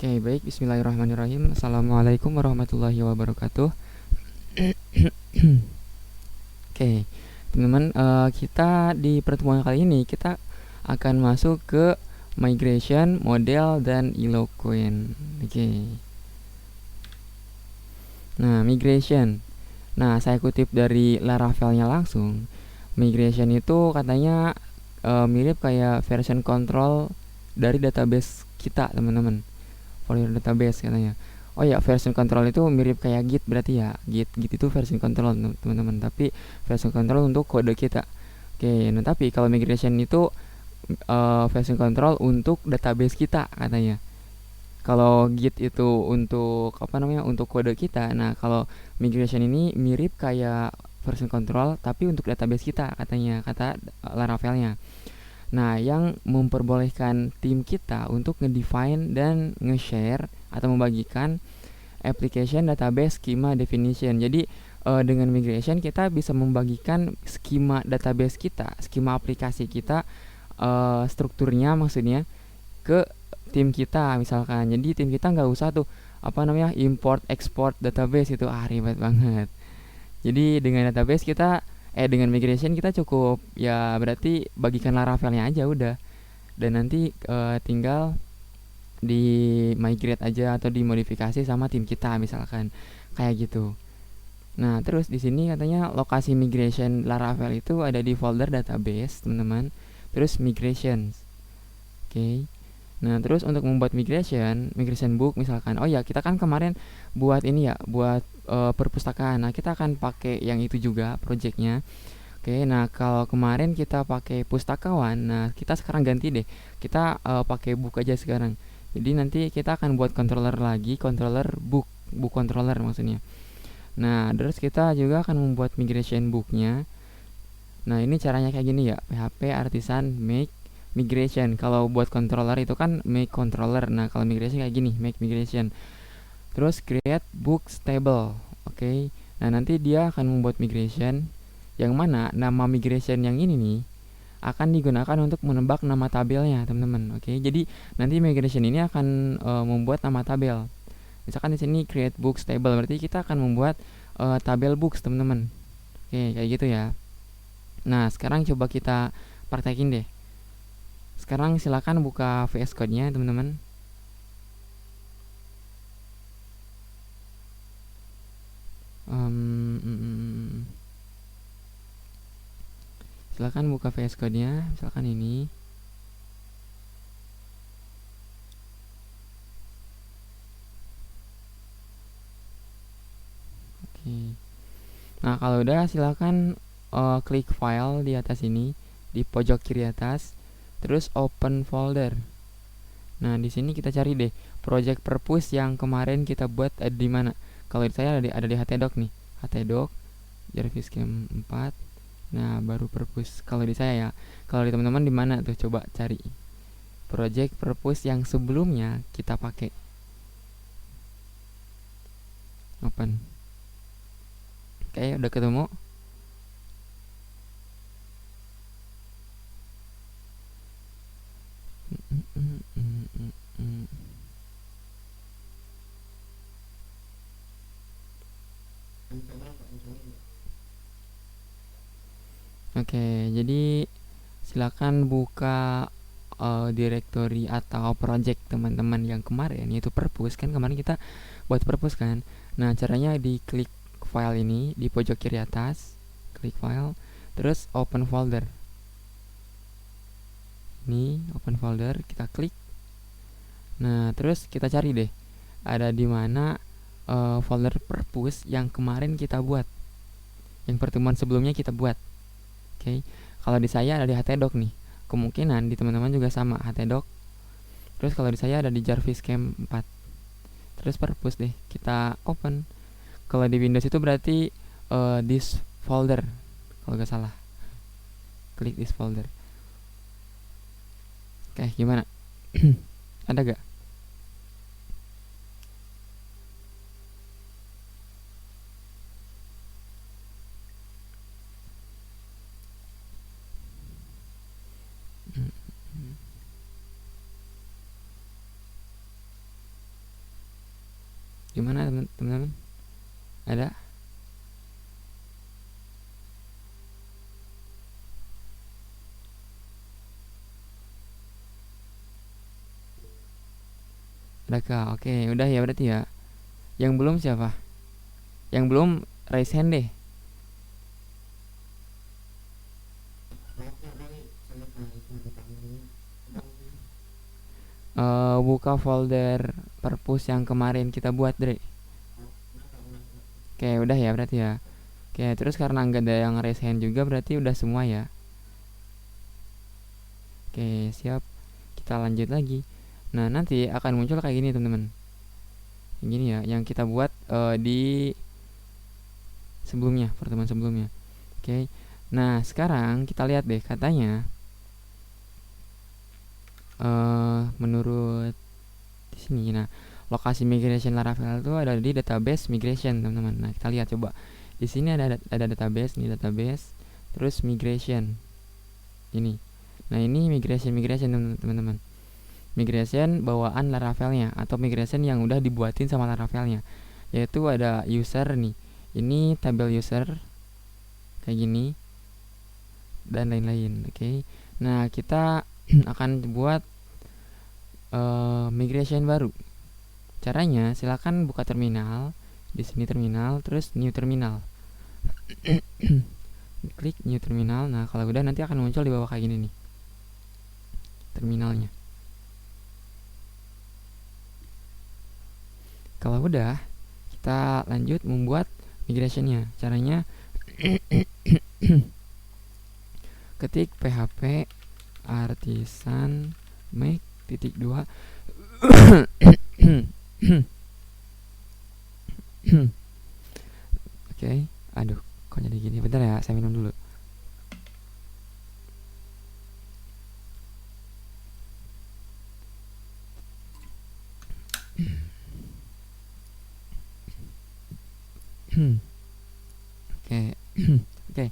Oke, baik. Bismillahirrahmanirrahim. Assalamualaikum warahmatullahi wabarakatuh. Oke, teman-teman, kita di pertemuan kali ini kita akan masuk ke migration, model, dan Eloquent. Oke. Nah, migration. Nah, saya kutip dari Laravel-nya langsung. Migration itu katanya mirip kayak version control dari database kita, teman-teman. For your database katanya. Oh ya, version control itu mirip kayak Git berarti ya. Git itu version control, teman-teman. Tapi version control untuk kode kita. Oke, nah tapi kalau migration itu version control untuk database kita katanya. Kalau Git itu untuk apa namanya? Untuk kode kita. Nah, kalau migration ini mirip kayak version control tapi untuk database kita katanya, kata Laravelnya. Nah, yang memperbolehkan tim kita untuk ngedefine dan nge-share atau membagikan application database schema definition. Jadi dengan migration kita bisa membagikan skema database kita, skema aplikasi kita, strukturnya maksudnya ke tim kita misalkan. Jadi tim kita nggak usah tuh apa namanya import export database, itu ribet banget. Jadi dengan database kita dengan migration kita cukup ya, berarti bagikan Laravelnya aja udah, dan nanti tinggal di migrate aja atau dimodifikasi sama tim kita misalkan kayak gitu. Nah, terus di sini katanya lokasi migration Laravel itu ada di folder database, teman-teman. Terus migrations. Oke. Nah, terus untuk membuat migration book misalkan. Oh ya, kita kan kemarin buat ini ya, buat perpustakaan. Nah, kita akan pakai yang itu juga projectnya. Oke, nah kalau kemarin kita pakai pustakawan, nah kita sekarang ganti deh. Kita pakai book aja sekarang. Jadi nanti kita akan buat controller lagi, controller book controller maksudnya. Nah, terus kita juga akan membuat migration booknya. Nah, ini caranya kayak gini ya, PHP artisan make migration. Kalau buat controller itu kan make controller. Nah, kalau migration kayak gini, make migration. Terus create book table. Oke. Nah, nanti dia akan membuat migration yang mana nama migration yang ini nih akan digunakan untuk menebak nama tabelnya, teman-teman. Oke. Jadi nanti migration ini akan membuat nama tabel. Misalkan di sini create books table, berarti kita akan membuat tabel books, teman-teman. Oke, kayak gitu ya. Nah, sekarang coba kita praktekin deh. Sekarang silakan buka VS Code-nya, teman-teman. Silakan buka VS Code-nya, misalkan ini. Oke. Nah, kalau udah silakan klik file di atas ini, di pojok kiri atas, terus open folder. Nah, di sini kita cari deh project purpose yang kemarin kita buat ada di mana. Kalau di saya ada di htdoc nih. htdoc JavaScript 4. Nah, baru purpose. Kalau di saya ya. Kalau di teman-teman di mana tuh? Coba cari project purpose yang sebelumnya kita pakai. Open. Oke, udah ketemu. Oke, jadi silakan buka directory atau project teman-teman yang kemarin, yaitu purpose. Kan kemarin kita buat purpose kan. Nah, caranya diklik file ini di pojok kiri atas, klik file, terus open folder. Ini open folder, kita klik. Nah, terus kita cari deh ada di mana folder purpose yang kemarin kita buat, yang pertemuan sebelumnya kita buat. Oke. Kalau di saya ada di htdoc nih. Kemungkinan di teman-teman juga sama, htdoc. Terus kalau di saya ada di JavaScript 4. Terus purpose deh, kita open. Kalau di Windows itu berarti this folder, kalau nggak salah. Klik this folder. Oke, gimana? Ada gak? Gimana teman-teman? Ada? Adakah? Oke, udah ya berarti ya. Yang belum siapa? Yang belum raise hand deh. Buka folder perpus yang kemarin kita buat, Dre. Oke, udah ya berarti ya. Oke, terus karena nggak ada yang raise hand juga berarti udah semua ya. Oke, siap. Kita lanjut lagi. Nah, nanti akan muncul kayak gini, teman-teman. Yang gini ya, yang kita buat di sebelumnya, pertemuan sebelumnya. Oke. Nah, sekarang kita lihat deh, katanya menurut di sini. Nah, lokasi migration Laravel itu ada di database migration, teman-teman. Nah, kita lihat coba. Di sini ada database, nih database, terus migration. Ini. Nah, ini migration teman-teman. Migration bawaan Laravelnya atau migration yang udah dibuatin sama Laravelnya. Yaitu ada user nih. Ini tabel user kayak gini dan lain-lain. Oke. Nah, kita akan buat migration baru. Caranya silakan buka terminal, di sini terminal, terus new terminal. Klik new terminal. Nah, kalau udah nanti akan muncul di bawah kayak gini nih. Terminalnya. Kalau udah, kita lanjut membuat migrationnya. Caranya ketik php artisan make titik 2 Oke, aduh, kok jadi gini? Bentar ya, saya minum dulu. Oke, oke.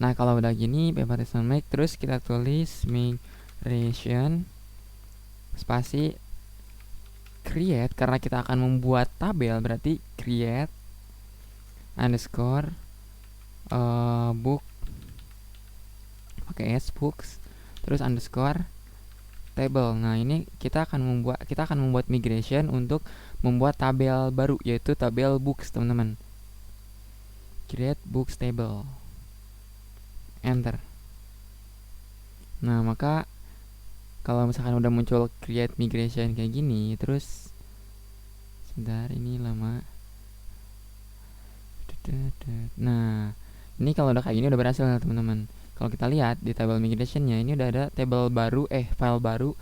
Nah, kalau udah gini, baptisan make, terus kita tulis migration spasi create, karena kita akan membuat tabel, berarti create underscore book pakai s, books, terus underscore table. Nah, ini kita akan membuat migration untuk membuat tabel baru, yaitu tabel books, teman-teman. Create books table, enter. Nah, maka kalau misalkan udah muncul create migration kayak gini, terus sebentar, ini lama. Nah, ini kalau udah kayak gini udah berhasil, teman-teman. Kalau kita lihat di tabel migrationnya, ini udah ada file baru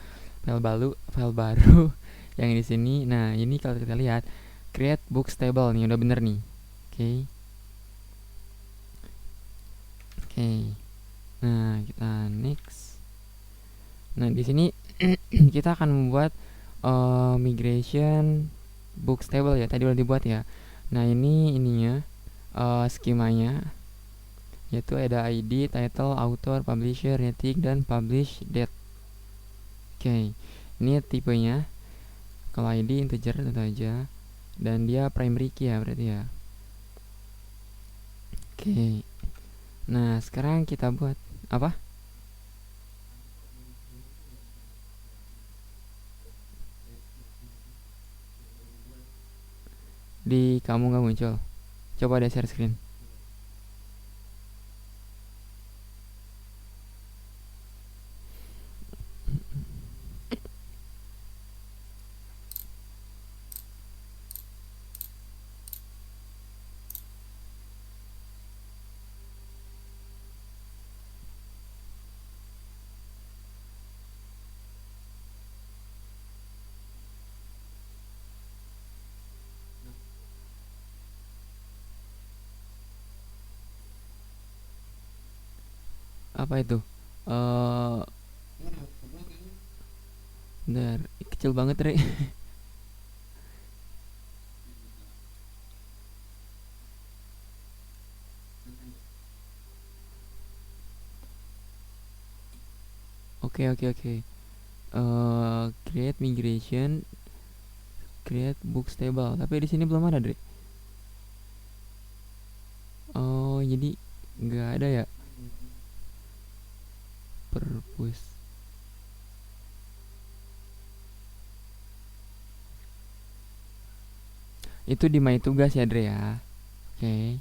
yang di sini. Nah, ini kalau kita lihat create books table nih udah bener nih. Oke. Nah, kita next. Nah, di sini kita akan membuat migration books table ya. Tadi udah dibuat ya. Nah, ini ininya skemanya, yaitu ada ID, title, author, publisher, rating, dan publish date. Oke, ini tipenya. Kalau ID integer tentu aja, dan dia primary key ya berarti ya. Oke. Nah, sekarang kita buat apa? Di kamu nggak muncul. Coba deh share screen. Apa itu? Bentar, kecil banget, Re. Oke. Create migration create books table, tapi di sini belum ada, Dre. Oh, jadi nggak ada ya purpose. Itu di my tugas ya, Dre ya. Oke.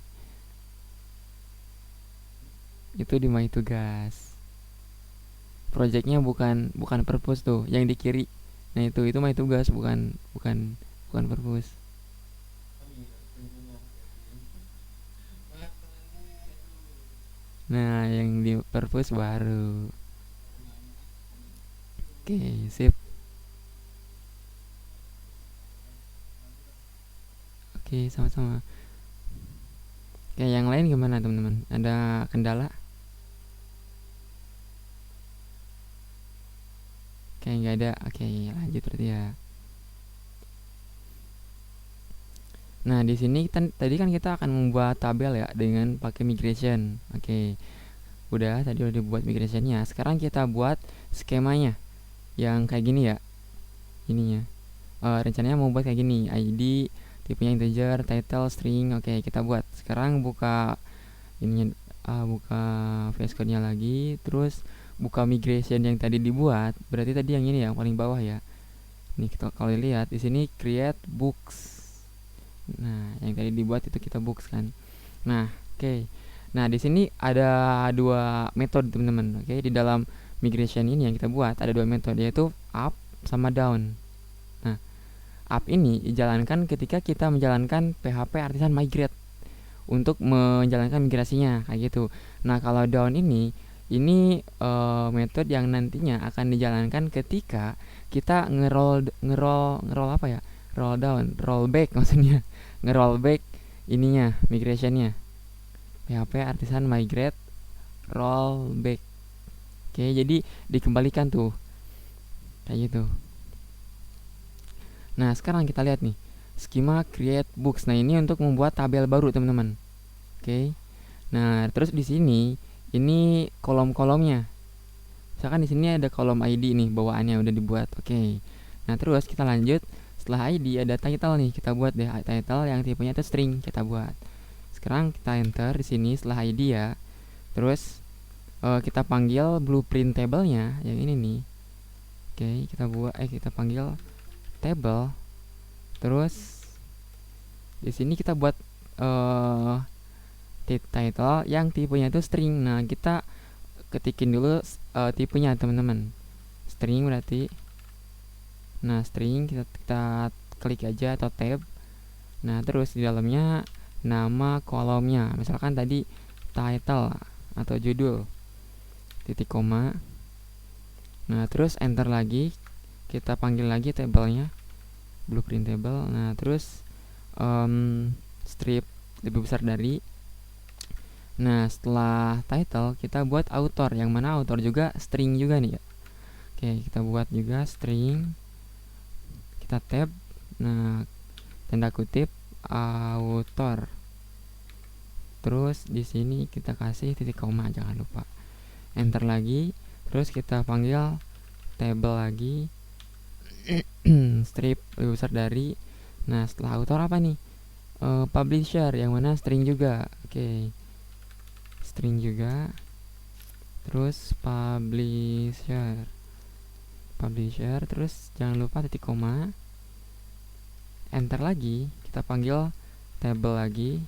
Itu di my tugas. Projectnya bukan bukan purpose tuh, yang di kiri. Nah, itu my tugas, bukan bukan bukan purpose. Nah, yang di purpose baru. Oke, sip. Oke, sama-sama. Oke, yang lain gimana teman-teman? Ada kendala? Oke, nggak ada. Oke, lanjut berarti ya. Nah, di sini tadi kan kita akan membuat tabel ya dengan pakai migration. Oke. Udah, tadi udah dibuat migrationnya. Sekarang kita buat skemanya yang kayak gini ya. Ininya. Rencananya mau buat kayak gini. ID, tipenya integer, title, string. Oke, kita buat. Sekarang buka ininya, buka VS Code-nya lagi, terus buka migration yang tadi dibuat. Berarti tadi yang ini yang paling bawah ya. Nih, kita kalau lihat di sini create books. Nah, yang tadi dibuat itu kita books kan. Nah, oke. Nah, di sini ada dua metode teman-teman. Oke, di dalam migration ini yang kita buat ada dua metode, yaitu up sama down. Nah, up ini dijalankan ketika kita menjalankan PHP Artisan Migrate untuk menjalankan migrasinya kayak gitu. Nah, kalau down ini metode yang nantinya akan dijalankan ketika kita ngerol apa ya? Roll down, roll back maksudnya. Ngeroll back ininya, migrationnya. PHP Artisan Migrate roll back. Oke, jadi dikembalikan tuh. Kayak gitu. Nah, sekarang kita lihat nih. Skema create books. Nah, ini untuk membuat tabel baru, teman-teman. Oke. Nah, terus di sini ini kolom-kolomnya. Misalkan di sini ada kolom ID nih, bawaannya udah dibuat. Oke. Nah, terus kita lanjut. Setelah ID ada title nih, kita buat deh title yang tipenya itu string, kita buat. Sekarang kita enter di sini setelah ID ya. Terus kita panggil blueprint table-nya yang ini nih. Oke, kita panggil table. Terus di sini kita buat title yang tipenya itu string. Nah, kita ketikin dulu tipenya teman-teman. String berarti. Nah, string kita klik aja atau tab. Nah, terus di dalamnya nama kolomnya. Misalkan tadi title atau judul. Titik koma. Nah, terus enter lagi. Kita panggil lagi tabelnya. Blueprint table. Nah, terus strip lebih besar dari. Nah, setelah title kita buat author, yang mana author juga string juga nih ya. Oke, kita buat juga string. Kita tab. Nah, tanda kutip author. Terus di sini kita kasih titik koma, jangan lupa. Enter lagi. Terus kita panggil table lagi. Strip lebih besar dari. Nah, setelah author apa nih? Publisher, yang mana string juga. Oke. String juga. Terus publisher. Terus jangan lupa titik koma. Enter lagi. Kita panggil table lagi.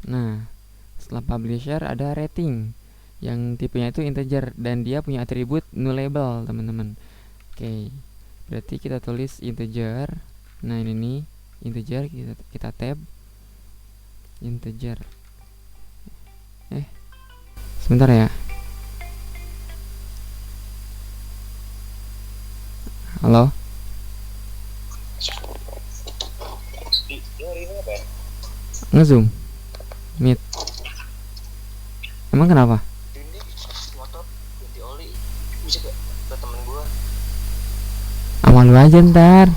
Nah, setelah publisher ada rating yang tipenya itu integer dan dia punya atribut nullable, teman-teman. Oke. Berarti kita tulis integer. Nah, ini nih integer, kita tab integer. Sebentar ya. Halo? Ngezoom? Meet? Emang kenapa? Ini motor ganti oli, bisa gak ke temen gue? Sama lu aja ntar.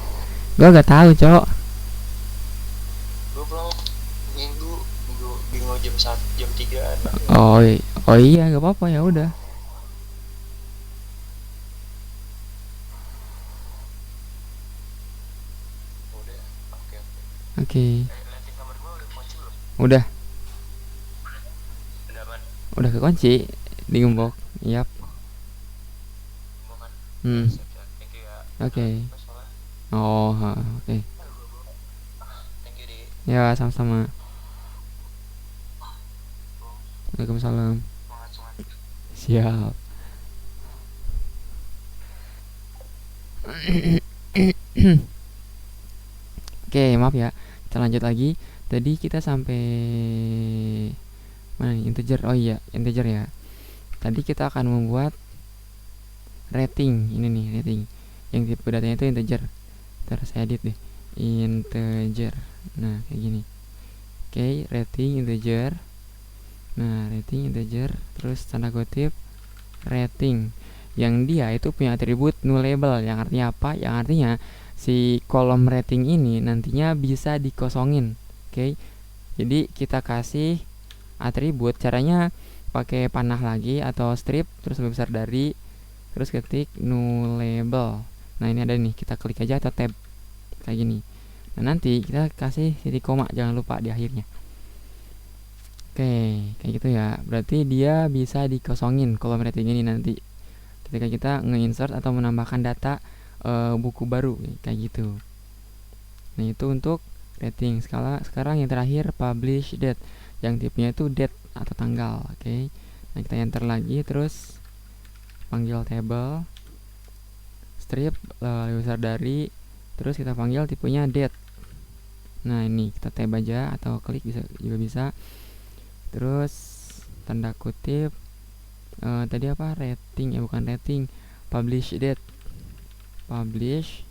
Gue gak tahu, Cok. Gue pulang minggu jam 1, jam 3. Oh iya, gak apa-apa, ya udah. Oke. Liatin kamar gua udah kunci belum? Udah Udah aman. udah kekunci, digembok. Yap. Gua kan. Hmm. Siap. Thank you ya. Oke. Gua soalnya. Oh, oke. Thank you di. Ya, sama-sama. Waalaikumsalam. Semangat. Siap. Oke, maaf ya. Kita lanjut lagi. Tadi kita sampai mana nih? Integer. Oh iya, integer ya. Tadi kita akan membuat rating. Ini nih, rating. Yang tipe datanya itu integer. Terus edit deh. Integer. Nah, kayak gini. Oke, rating integer. Nah, rating integer, terus tanda kutip rating. Yang dia itu punya atribut nullable. Yang artinya apa? Yang artinya si kolom rating ini nantinya bisa dikosongin. Oke. Jadi kita kasih atribut, caranya pakai panah lagi atau strip, terus lebih besar dari, terus ketik nullable. Nah, ini ada nih, kita klik aja atau tab kayak gini. Nah, nanti kita kasih titik koma, jangan lupa di akhirnya. Oke, kayak gitu ya. Berarti dia bisa dikosongin kolom rating ini nanti ketika kita nge-insert atau menambahkan data buku baru kayak gitu. Nah, itu untuk rating. Sekarang yang terakhir publish date. Yang tipenya itu date atau tanggal, oke. Nah, kita enter lagi, terus panggil table strip lebih besar dari, terus kita panggil tipenya date. Nah, ini kita tab aja atau klik juga bisa. Terus tanda kutip tadi apa, rating ya, bukan rating, publish date, publish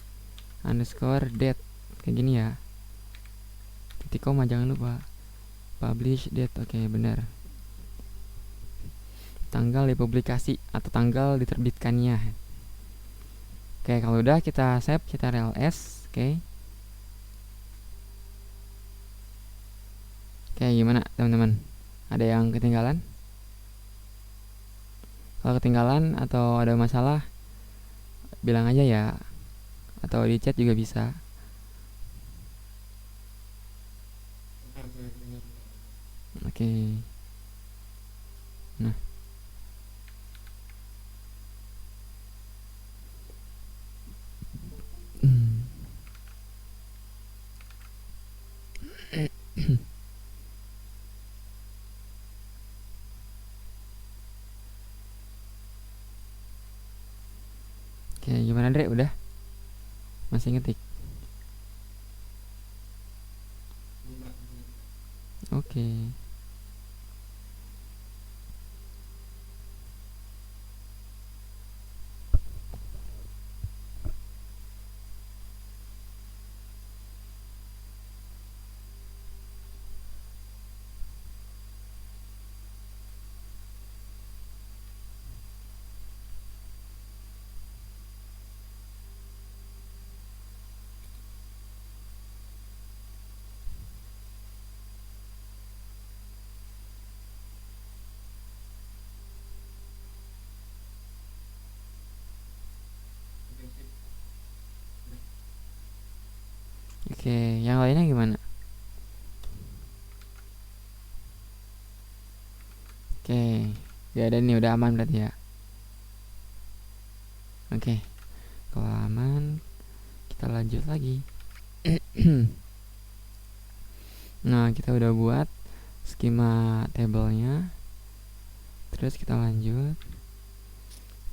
underscore date kayak gini ya, titik koma jangan lupa, publish date. Oke, benar, tanggal dipublikasi atau tanggal diterbitkannya. Oke, kalau udah kita save, kita ls. Oke, gimana teman-teman, ada yang ketinggalan? Kalau ketinggalan atau ada masalah, bilang aja ya, atau di chat juga bisa. Oke. Nah, oke, gimana Dre? Udah? Masih ngetik? Oke. Oke, yang lainnya gimana? Oke, ya ada nih, udah aman berarti ya. Oke, kalau aman kita lanjut lagi. Nah, kita udah buat skema tablenya, terus kita lanjut.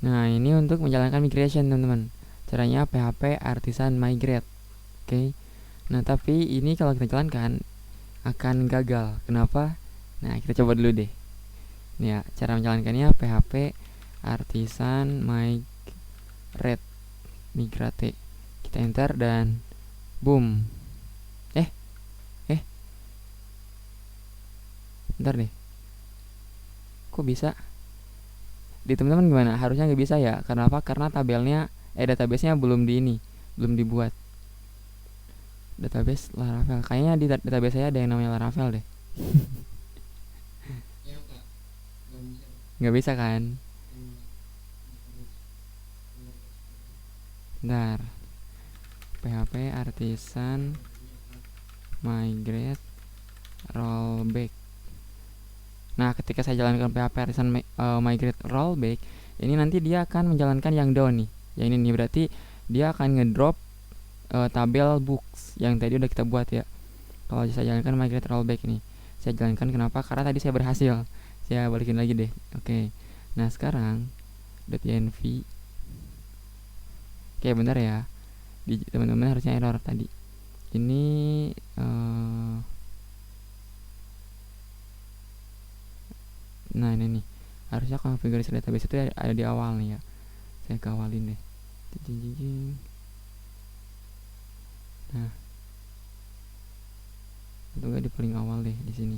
Nah, ini untuk menjalankan migration teman-teman. Caranya PHP artisan migrate. Oke. Nah, tapi ini kalau kita jalankan akan gagal. Kenapa? Nah, kita coba dulu deh. Nih ya, cara menjalankannya PHP artisan migrate. Kita enter dan boom. Bentar deh. Kok bisa? Di teman-teman gimana? Harusnya nggak bisa ya. Karena apa? Karena tabelnya database-nya belum dibuat. Database Laravel. Kayaknya di database saya ada yang namanya Laravel deh. Nggak bisa kan? Bentar. PHP artisan migrate rollback. Nah, ketika saya jalankan PHP Artisan migrate rollback, ini nanti dia akan menjalankan yang down nih. Yang ini nih berarti dia akan ngedrop tabel books yang tadi udah kita buat ya. Kalau saya jalankan migrate rollback ini, saya jalankan kenapa? Karena tadi saya berhasil. Saya balikin lagi deh. Oke. Nah, sekarang .env. Oke, bentar ya. Teman-teman harusnya error tadi. Ini nah ini nih. Harusnya konfigurasi database itu ada di awal nih ya. Saya kawalin deh. Nah, atau enggak di paling awal deh di sini.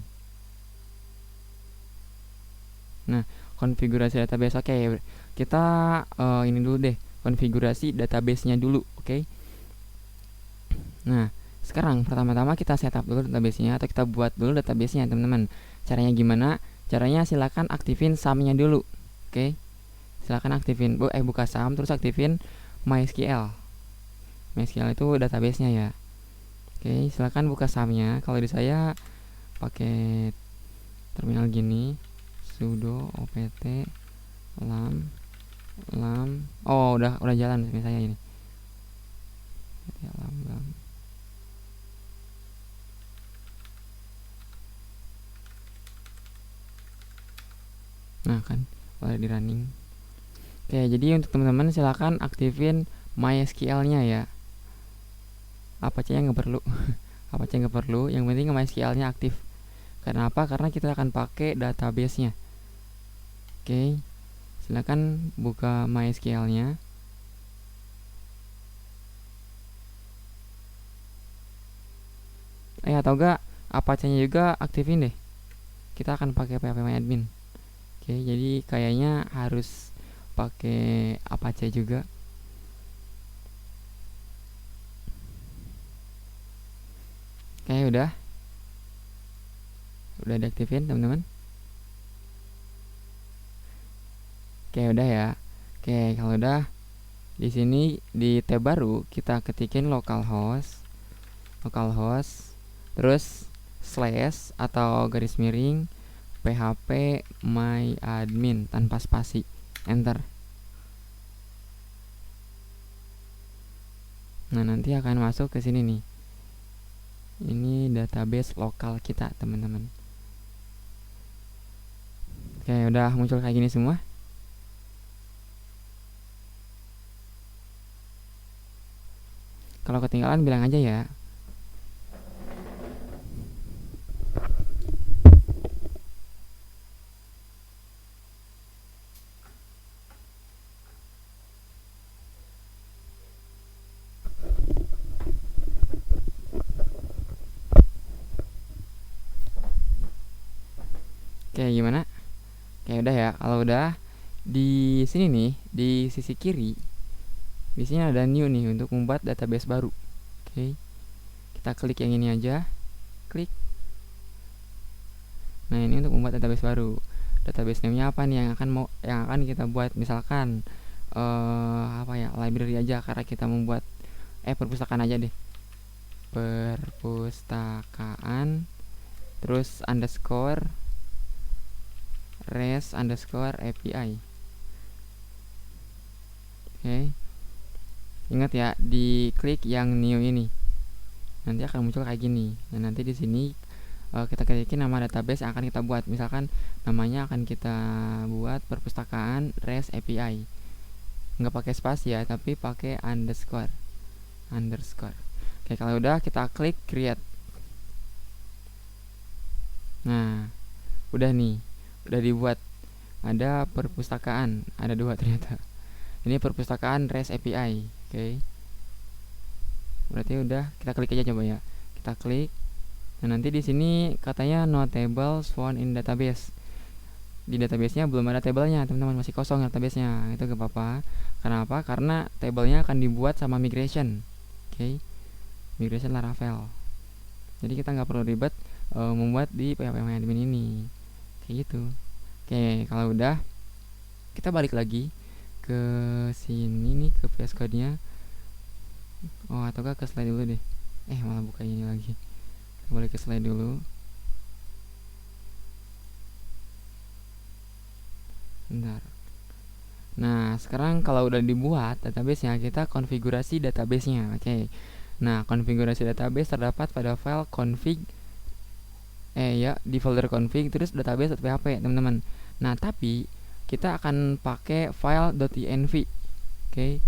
Nah, konfigurasi database. Oke, kita ini dulu deh, konfigurasi database-nya dulu, oke. Nah, sekarang pertama-tama kita setup dulu database-nya, atau kita buat dulu database-nya, teman-teman. Caranya gimana? Caranya silakan aktifin SAM-nya dulu, oke. Silakan aktifin, buka SAM, terus aktifin MySQL. MySQL itu database-nya ya. Oke, silakan buka SAM-nya. Kalau di saya pakai terminal gini, sudo opt lam udah jalan sama saya ini lam. Nah kan udah di running. Oke, jadi untuk teman-teman silakan aktifin MySQL nya ya. Apa aja yang nggak perlu apa aja nggak perlu, yang penting MySQL nya aktif. Karena apa? Karena kita akan pakai database nya. Oke, silakan buka MySQL-nya. Atau enggak Apache-nya juga aktifin deh. Kita akan pakai phpMyAdmin. Oke, jadi kayaknya harus pakai Apache juga. Oke, udah diaktifin, teman-teman. Oke, udah ya. Oke, kalau udah, di sini di tab baru kita ketikin localhost, terus slash atau garis miring php myadmin tanpa spasi, enter. Nah, nanti akan masuk ke sini nih. Ini database lokal kita, teman-teman. Oke, udah muncul kayak gini semua. Kalau ketinggalan bilang aja ya. Oke, gimana? Oke, udah ya. Kalau udah, di sini nih, di sisi kiri, di sini ada new nih untuk membuat database baru. Oke, kita klik yang ini aja, klik. Nah, ini untuk membuat database baru. Database name-nya apa nih yang akan kita buat? Misalkan library aja, karena kita membuat perpustakaan aja deh. Perpustakaan, terus underscore REST underscore API. Oke, ingat ya, diklik yang new ini, nanti akan muncul kayak gini. Dan nanti di sini kita ketikin nama database yang akan kita buat. Misalkan namanya akan kita buat perpustakaan REST API, nggak pakai spasi ya, tapi pakai underscore. Oke, kalau udah kita klik create. Nah, udah nih, udah dibuat. Ada perpustakaan, ada 2 ternyata. Ini perpustakaan REST API. Oke, berarti udah, kita klik aja coba ya. Kita klik. Nah, nanti di sini katanya no tables found in database. Di database-nya belum ada tabelnya, teman-teman, masih kosong database-nya. Itu gak apa-apa. Kenapa? Karena tabelnya akan dibuat sama migration. Oke, migration Laravel. Jadi kita nggak perlu ribet membuat di phpMyAdmin ini. Kayak gitu. Oke, kalau udah, kita balik lagi ke sini nih, ke VS Code-nya. Atau ke slide dulu deh. Malah buka ini lagi. balik ke slide dulu. Bentar. Nah, sekarang kalau udah dibuat database-nya, kita konfigurasi database-nya. Oke. Nah, konfigurasi database terdapat pada file config di folder config terus database.php, teman-teman. Nah, tapi kita akan pakai file.env. Oke.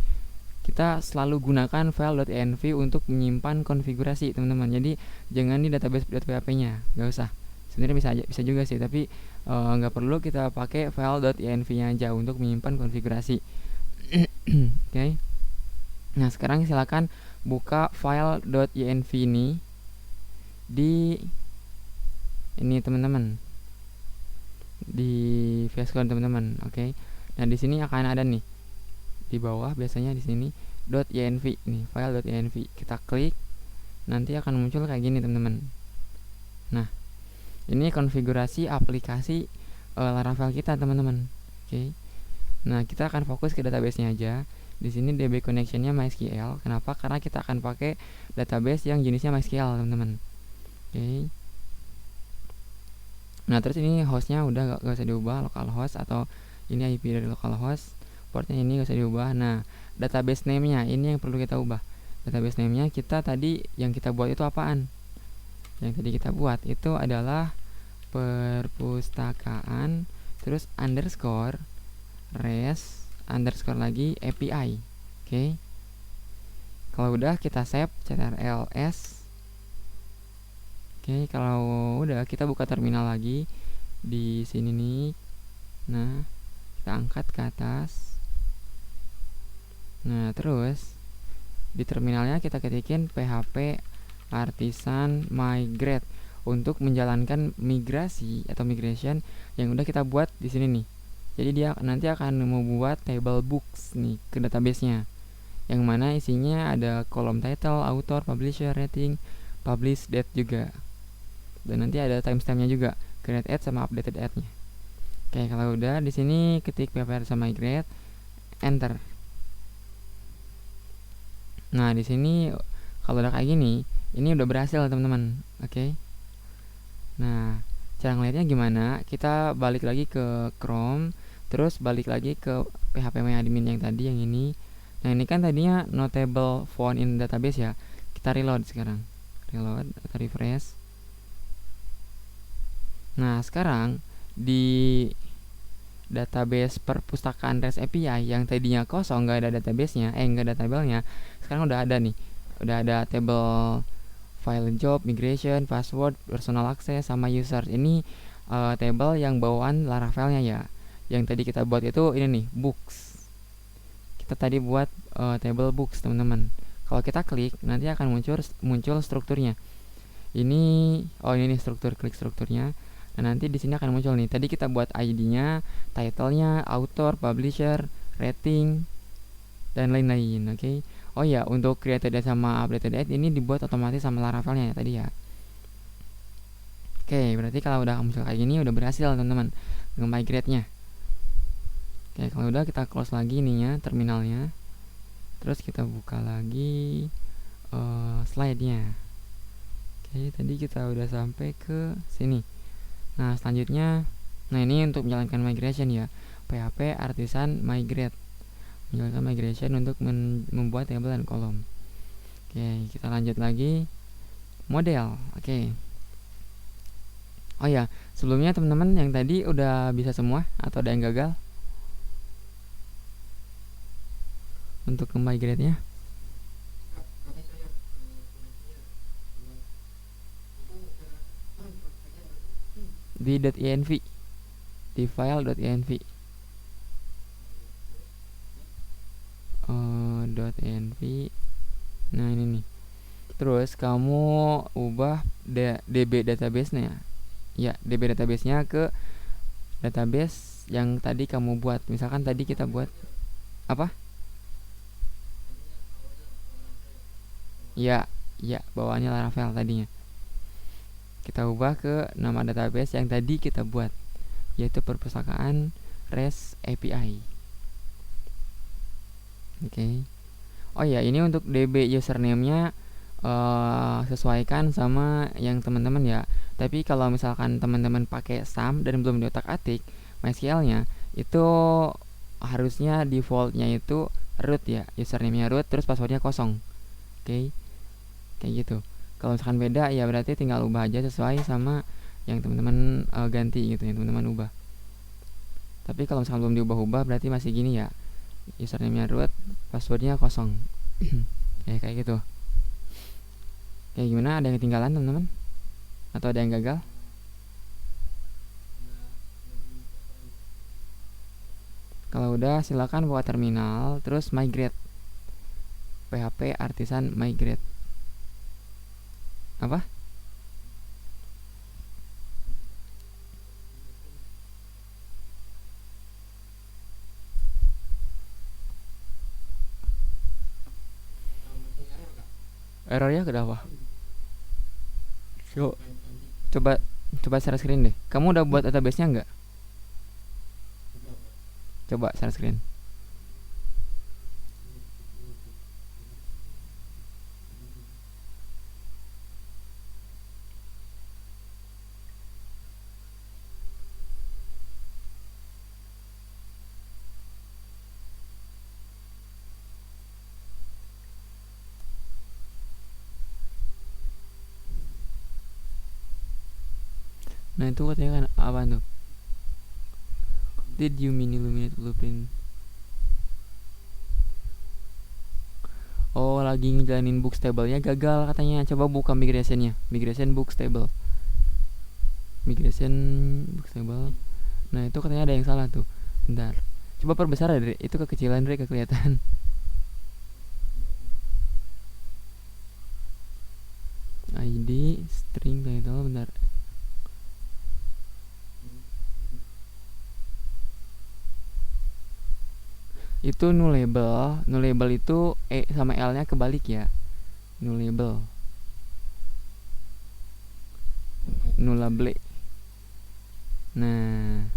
Kita selalu gunakan file.env untuk menyimpan konfigurasi, teman-teman. Jadi, jangan di database.php-nya, nggak usah. Sebenarnya bisa juga sih, tapi nggak perlu kita pakai file.env-nya aja untuk menyimpan konfigurasi. Oke. Nah, sekarang silakan buka file.env ini di teman-teman, di VS Code teman-teman. Oke. Nah, di sini akan ada nih di bawah, biasanya di sini .env nih, file.env. Kita klik, nanti akan muncul kayak gini, teman-teman. Nah, ini konfigurasi aplikasi Laravel kita, teman-teman. Oke. Nah, kita akan fokus ke database-nya aja. Di sini DB connection-nya MySQL. Kenapa? Karena kita akan pakai database yang jenisnya MySQL, teman-teman. Oke. Nah, terus ini hostnya udah gak usah diubah, localhost, atau ini IP dari localhost. Portnya ini gak usah diubah. Nah, database name-nya ini yang perlu kita ubah. Database name-nya kita tadi yang kita buat itu apaan? Yang tadi kita buat itu adalah perpustakaan terus underscore res underscore lagi API. Oke. Kalau udah kita save ctrls. Oke, kalau udah kita buka terminal lagi di sini nih. Nah, kita angkat ke atas. Nah, terus di terminalnya kita ketikin php artisan migrate untuk menjalankan migrasi atau migration yang udah kita buat di sini nih. Jadi dia nanti akan membuat table books nih ke database-nya, yang mana isinya ada kolom title, author, publisher, rating, publish date juga, dan nanti ada timestamp-nya juga, create add sama updated add-nya. Oke, kalau udah di sini ketik php artisan migrate, enter. Nah, di sini kalau udah kayak gini, ini udah berhasil, teman-teman. Oke. Nah, cara ngeliatnya gimana? Kita balik lagi ke Chrome, terus balik lagi ke phpMyAdmin yang tadi, yang ini. Nah, ini kan tadinya notable found in database ya. Kita reload sekarang. Reload atau refresh. Nah, sekarang di database perpustakaan REST API yang tadinya kosong, nggak ada database-nya, nggak ada tabelnya, sekarang udah ada nih. Udah ada table file job, migration, password, personal access, sama user. Ini table yang bawaan Laravel-nya ya. Yang tadi kita buat itu ini nih, books. Kita tadi buat table books, teman-teman. Kalau kita klik, nanti akan muncul strukturnya. Ini nih struktur, klik strukturnya. Nah, nanti di sini akan muncul nih. Tadi kita buat ID-nya, title-nya, author, publisher, rating, dan lain-lain. Oke. Oh ya, untuk created date sama updated date ini dibuat otomatis sama Laravel-nya ya tadi ya. Oke, berarti kalau udah muncul kayak gini udah berhasil, teman-teman, nge-migrate-nya. Oke, kalau udah kita close lagi ininya, terminalnya. Terus kita buka lagi slide-nya. Oke, tadi kita udah sampai ke sini. Nah, selanjutnya, ini untuk menjalankan migration ya. PHP artisan migrate. Menjalankan migration untuk membuat table dan kolom. Oke, kita lanjut lagi. Model. Oke. Oh ya, sebelumnya teman-teman yang tadi udah bisa semua atau ada yang gagal untuk migrate-nya? Di .env, di file.env. .env. Nah, ini nih. Terus kamu ubah DB database-nya. Ya, DB database-nya ke database yang tadi kamu buat. Misalkan tadi kita buat apa? Ya, bawaannya Laravel tadinya. Kita ubah ke nama database yang tadi kita buat, yaitu perpustakaan REST API. Oke. Oh ya, ini untuk DB username-nya sesuaikan sama yang teman-teman ya. Tapi kalau misalkan teman-teman pakai SAM dan belum diotak-atik MySQL-nya, itu harusnya defaultnya itu root ya, username-nya root terus passwordnya kosong. Oke, kayak gitu. Kalau misalkan beda ya berarti tinggal ubah aja sesuai sama yang teman-teman ganti gitu, yang teman-teman ubah. Tapi kalau misalkan belum diubah-ubah berarti masih gini ya, username-nya root, passwordnya kosong. Kayak gitu. Kayak gimana? Ada yang ketinggalan teman-teman? Atau ada yang gagal? Kalau udah silakan buka terminal, terus migrate. PHP Artisan migrate. Apa? Errornya kenapa? Coba coba coba share screen deh. Kamu udah buat database-nya nggak? Coba share screen. Nah itu katanya kan apa tuh? Did you mean illuminate blueprint? Oh lagi ngejalanin book stable-nya gagal katanya. Coba buka migration-nya. Migration book stable. Migration book stable. Nah itu katanya ada yang salah tuh. Bentar. Coba perbesar ya, itu kekecilan Dre, kelihatan. ID string title, bentar. Itu nullable. Nullable itu E sama L nya kebalik ya. Nullable, nullable. Nah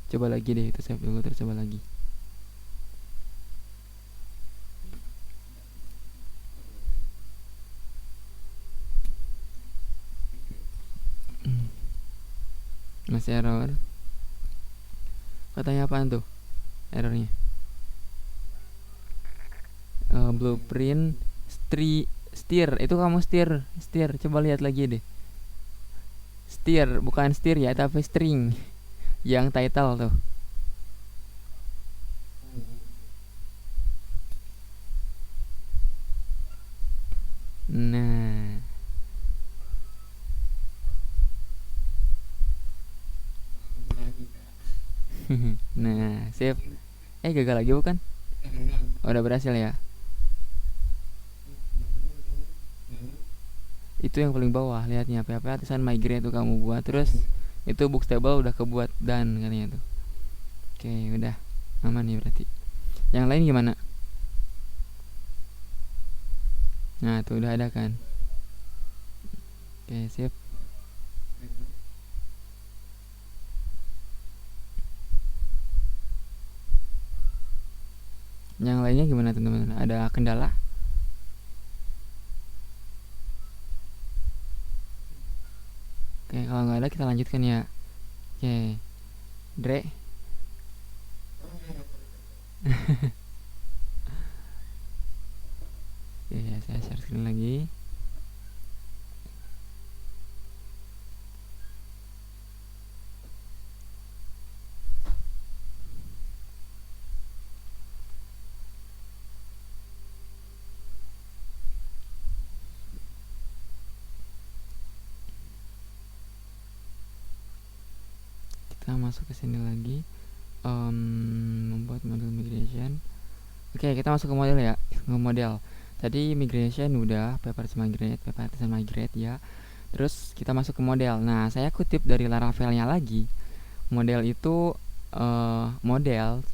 coba lagi deh, itu save dulu terus coba lagi. Masih error. Katanya apaan tuh errornya? Blueprint steer, itu kamu steer coba lihat lagi deh. Steer bukan steer ya, tapi string yang title tuh. Nah nah save. Gagal lagi bukan? Udah berhasil ya. Itu yang paling bawah, lihatnya PHP Artisan migrate tuh kamu buat, terus itu book stable udah kebuat dan katanya tuh. Oke udah aman nih berarti. Yang lain gimana? Nah tuh udah ada kan. Oke sip. Yang lainnya gimana teman-teman? Ada kendala? Oke kalau nggak ada kita lanjutkan ya. Oke Dre. Oke saya share screen lagi. Kita masuk ke sini lagi. Membuat model migration. Oke kita masuk ke model ya. Ke model. Tadi migration udah, PHP Artisan migrate ya. Terus kita masuk ke model. Nah saya kutip dari Laravel-nya lagi. Model itu model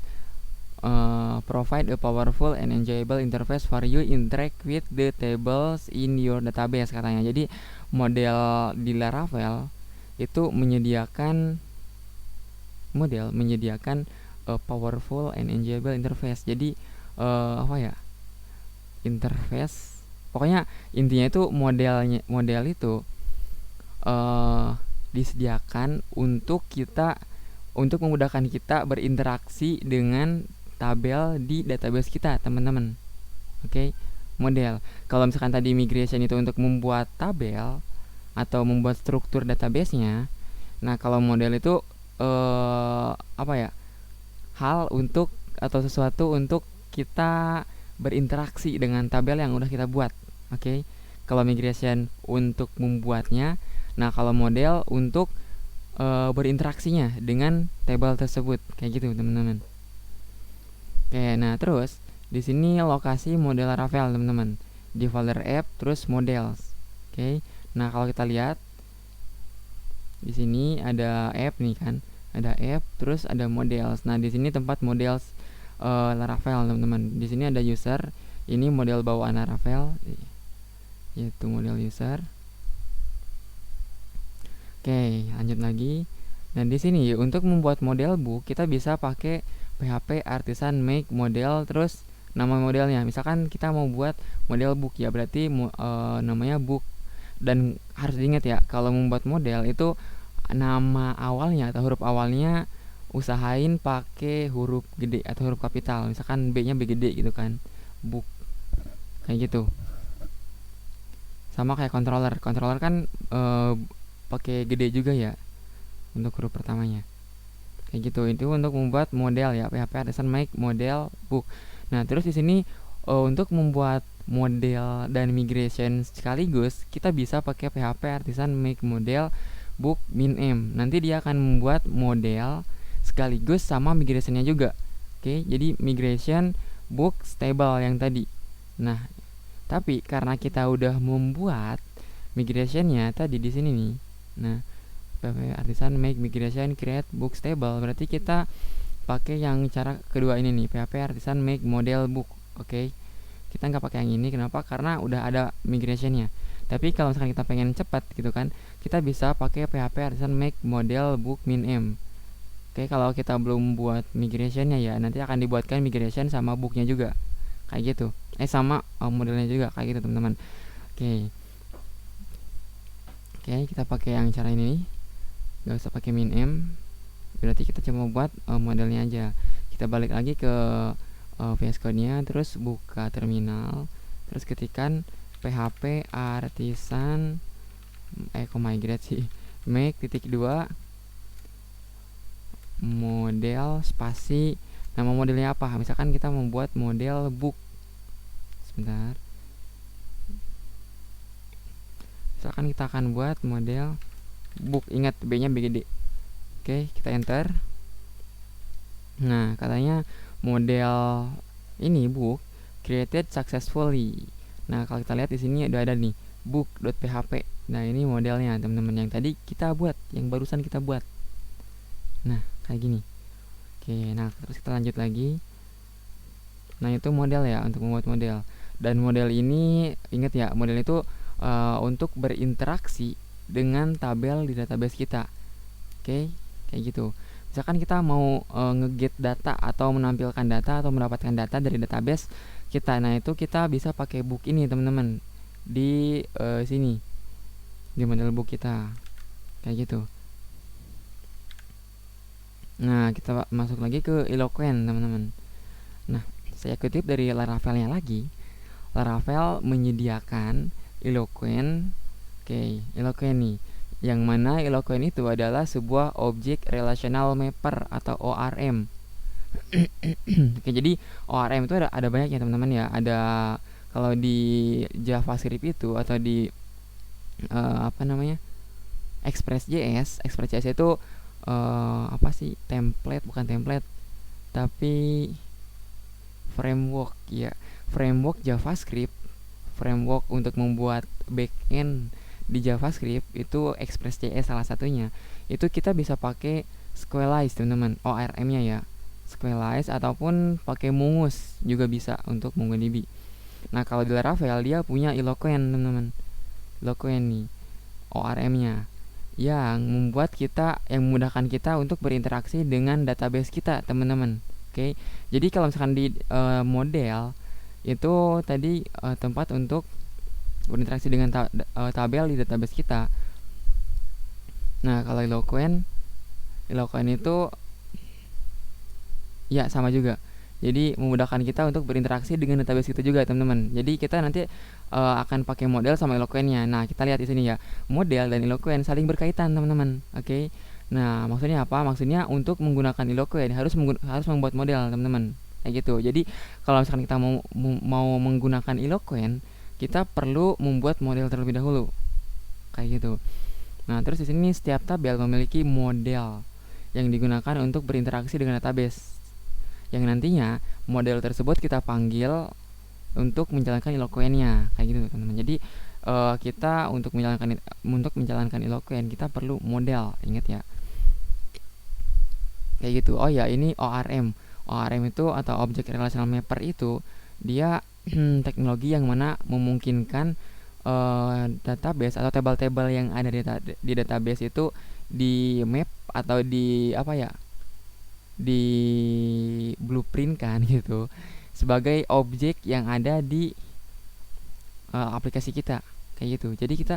provide a powerful and enjoyable interface for you interact with the tables in your database katanya. Jadi model di Laravel itu menyediakan a powerful and enjoyable interface. Jadi apa ya? Interface Pokoknya intinya itu model itu eh disediakan untuk memudahkan kita berinteraksi dengan tabel di database kita, teman-teman. Oke, model. Kalau misalkan tadi migration itu untuk membuat tabel atau membuat struktur databasenya, nah kalau model itu apa ya? Hal untuk atau sesuatu untuk kita berinteraksi dengan tabel yang udah kita buat. Oke. Kalau migration untuk membuatnya, nah kalau model untuk berinteraksinya dengan tabel tersebut. Kayak gitu, teman-teman. Oke, nah terus di sini lokasi model Laravel, teman-teman. Di folder app terus models. Oke. Nah, kalau kita lihat di sini ada app nih kan. Ada app terus ada models. Nah, di sini tempat models Laravel, teman-teman. Di sini ada user. Ini model bawaan Laravel, yaitu model user. Oke, lanjut lagi. Dan di sini untuk membuat model book kita bisa pakai PHP artisan make model terus nama modelnya. Misalkan kita mau buat model book ya berarti namanya book. Dan harus diingat ya, kalau membuat model itu nama awalnya atau huruf awalnya usahain pakai huruf gede atau huruf kapital. Misalkan B-nya B gede gitu kan. Book. Kayak gitu. Sama kayak controller. Controller kan pakai gede juga ya untuk huruf pertamanya. Kayak gitu. Itu untuk membuat model ya, PHP artisan make model book. Nah, terus di sini untuk membuat model dan migration sekaligus kita bisa pakai PHP artisan make model book min m. Nanti dia akan membuat model sekaligus sama migrationnya juga. Oke, jadi migration book stable yang tadi. Nah, tapi karena kita udah membuat migrationnya tadi di sini nih. Nah, PHP artisan make migration create book stable berarti kita pakai yang cara kedua ini nih, PHP artisan make model book. Oke. Kita nggak pakai yang ini, kenapa? Karena udah ada migrationnya. Tapi kalau misalkan kita pengen cepat gitu kan, kita bisa pakai PHP artisan make model book min m. Oke, kalau kita belum buat migrationnya ya, nanti akan dibuatkan migration sama booknya juga. Kayak gitu. Sama modelnya juga kayak gitu, teman-teman. Oke. Oke, kita pakai yang cara ini nih. Gak usah pakai min m. Berarti kita cuma buat modelnya aja. Kita balik lagi ke VS Code-nya, terus buka terminal, terus ketikkan PHP artisan migrate sih, make titik 2 model spasi nama modelnya apa. Misalkan kita membuat model book, sebentar, misalkan kita akan buat model book, ingat B nya B gede. Oke, kita enter. Nah, katanya model ini book created successfully. Nah, kalau kita lihat di sini udah ada nih book.php. Nah, ini modelnya, teman-teman, yang tadi kita buat, yang barusan kita buat. Nah, kayak gini. Oke, nah terus kita lanjut lagi. Nah, itu model ya, untuk membuat model. Dan model ini ingat ya, model itu untuk berinteraksi dengan tabel di database kita. Oke, kayak gitu. Misalkan kita mau nge-get data atau menampilkan data atau mendapatkan data dari database kita, nah itu kita bisa pakai book ini, teman-teman, di sini di model book kita, kayak gitu. Nah, kita masuk lagi ke Eloquent, teman-teman. Nah, saya kutip dari Laravelnya lagi. Laravel menyediakan Eloquent. Oke, Eloquent nih, yang mana Eloquent itu adalah sebuah Object Relational Mapper atau ORM. Oke, jadi ORM itu ada banyak ya, teman-teman ya. Ada kalau di JavaScript itu atau di apa namanya, Express.js itu apa sih, template, bukan template tapi framework ya, framework JavaScript, framework untuk membuat backend di JavaScript itu Express.js salah satunya. Itu kita bisa pakai Squalise, teman-teman, ORM-nya ya, Squalise, ataupun pakai Mongoose juga bisa untuk MongoDB. Nah, kalau di Laravel dia punya Eloquent, teman-teman. Eloquent nih ORM-nya yang memudahkan kita untuk berinteraksi dengan database kita, teman-teman. Oke. Jadi kalau misalkan di model itu tadi tempat untuk berinteraksi dengan tabel di database kita. Nah, kalau Eloquent itu ya sama juga. Jadi memudahkan kita untuk berinteraksi dengan database kita juga, teman-teman. Jadi kita nanti akan pakai model sama Eloquent-nya. Nah, kita lihat di sini ya. Model dan Eloquent saling berkaitan, teman-teman. Oke. Nah, maksudnya apa? Maksudnya untuk menggunakan Eloquent harus membuat model, teman-teman. Kayak gitu. Jadi kalau misalkan kita mau menggunakan Eloquent, kita perlu membuat model terlebih dahulu. Kayak gitu. Nah, terus di sini setiap tabel memiliki model yang digunakan untuk berinteraksi dengan database, yang nantinya model tersebut kita panggil untuk menjalankan Eloquent-nya, kayak gitu, teman-teman. Jadi kita untuk menjalankan Eloquent kita perlu model, ingat ya, kayak gitu. Oh ya, ini ORM. ORM itu atau Object Relational Mapper itu dia teknologi yang mana memungkinkan database atau tabel-tabel yang ada di database itu di map atau di apa ya, di blueprint kan gitu sebagai objek yang ada di aplikasi kita, kayak gitu. Jadi kita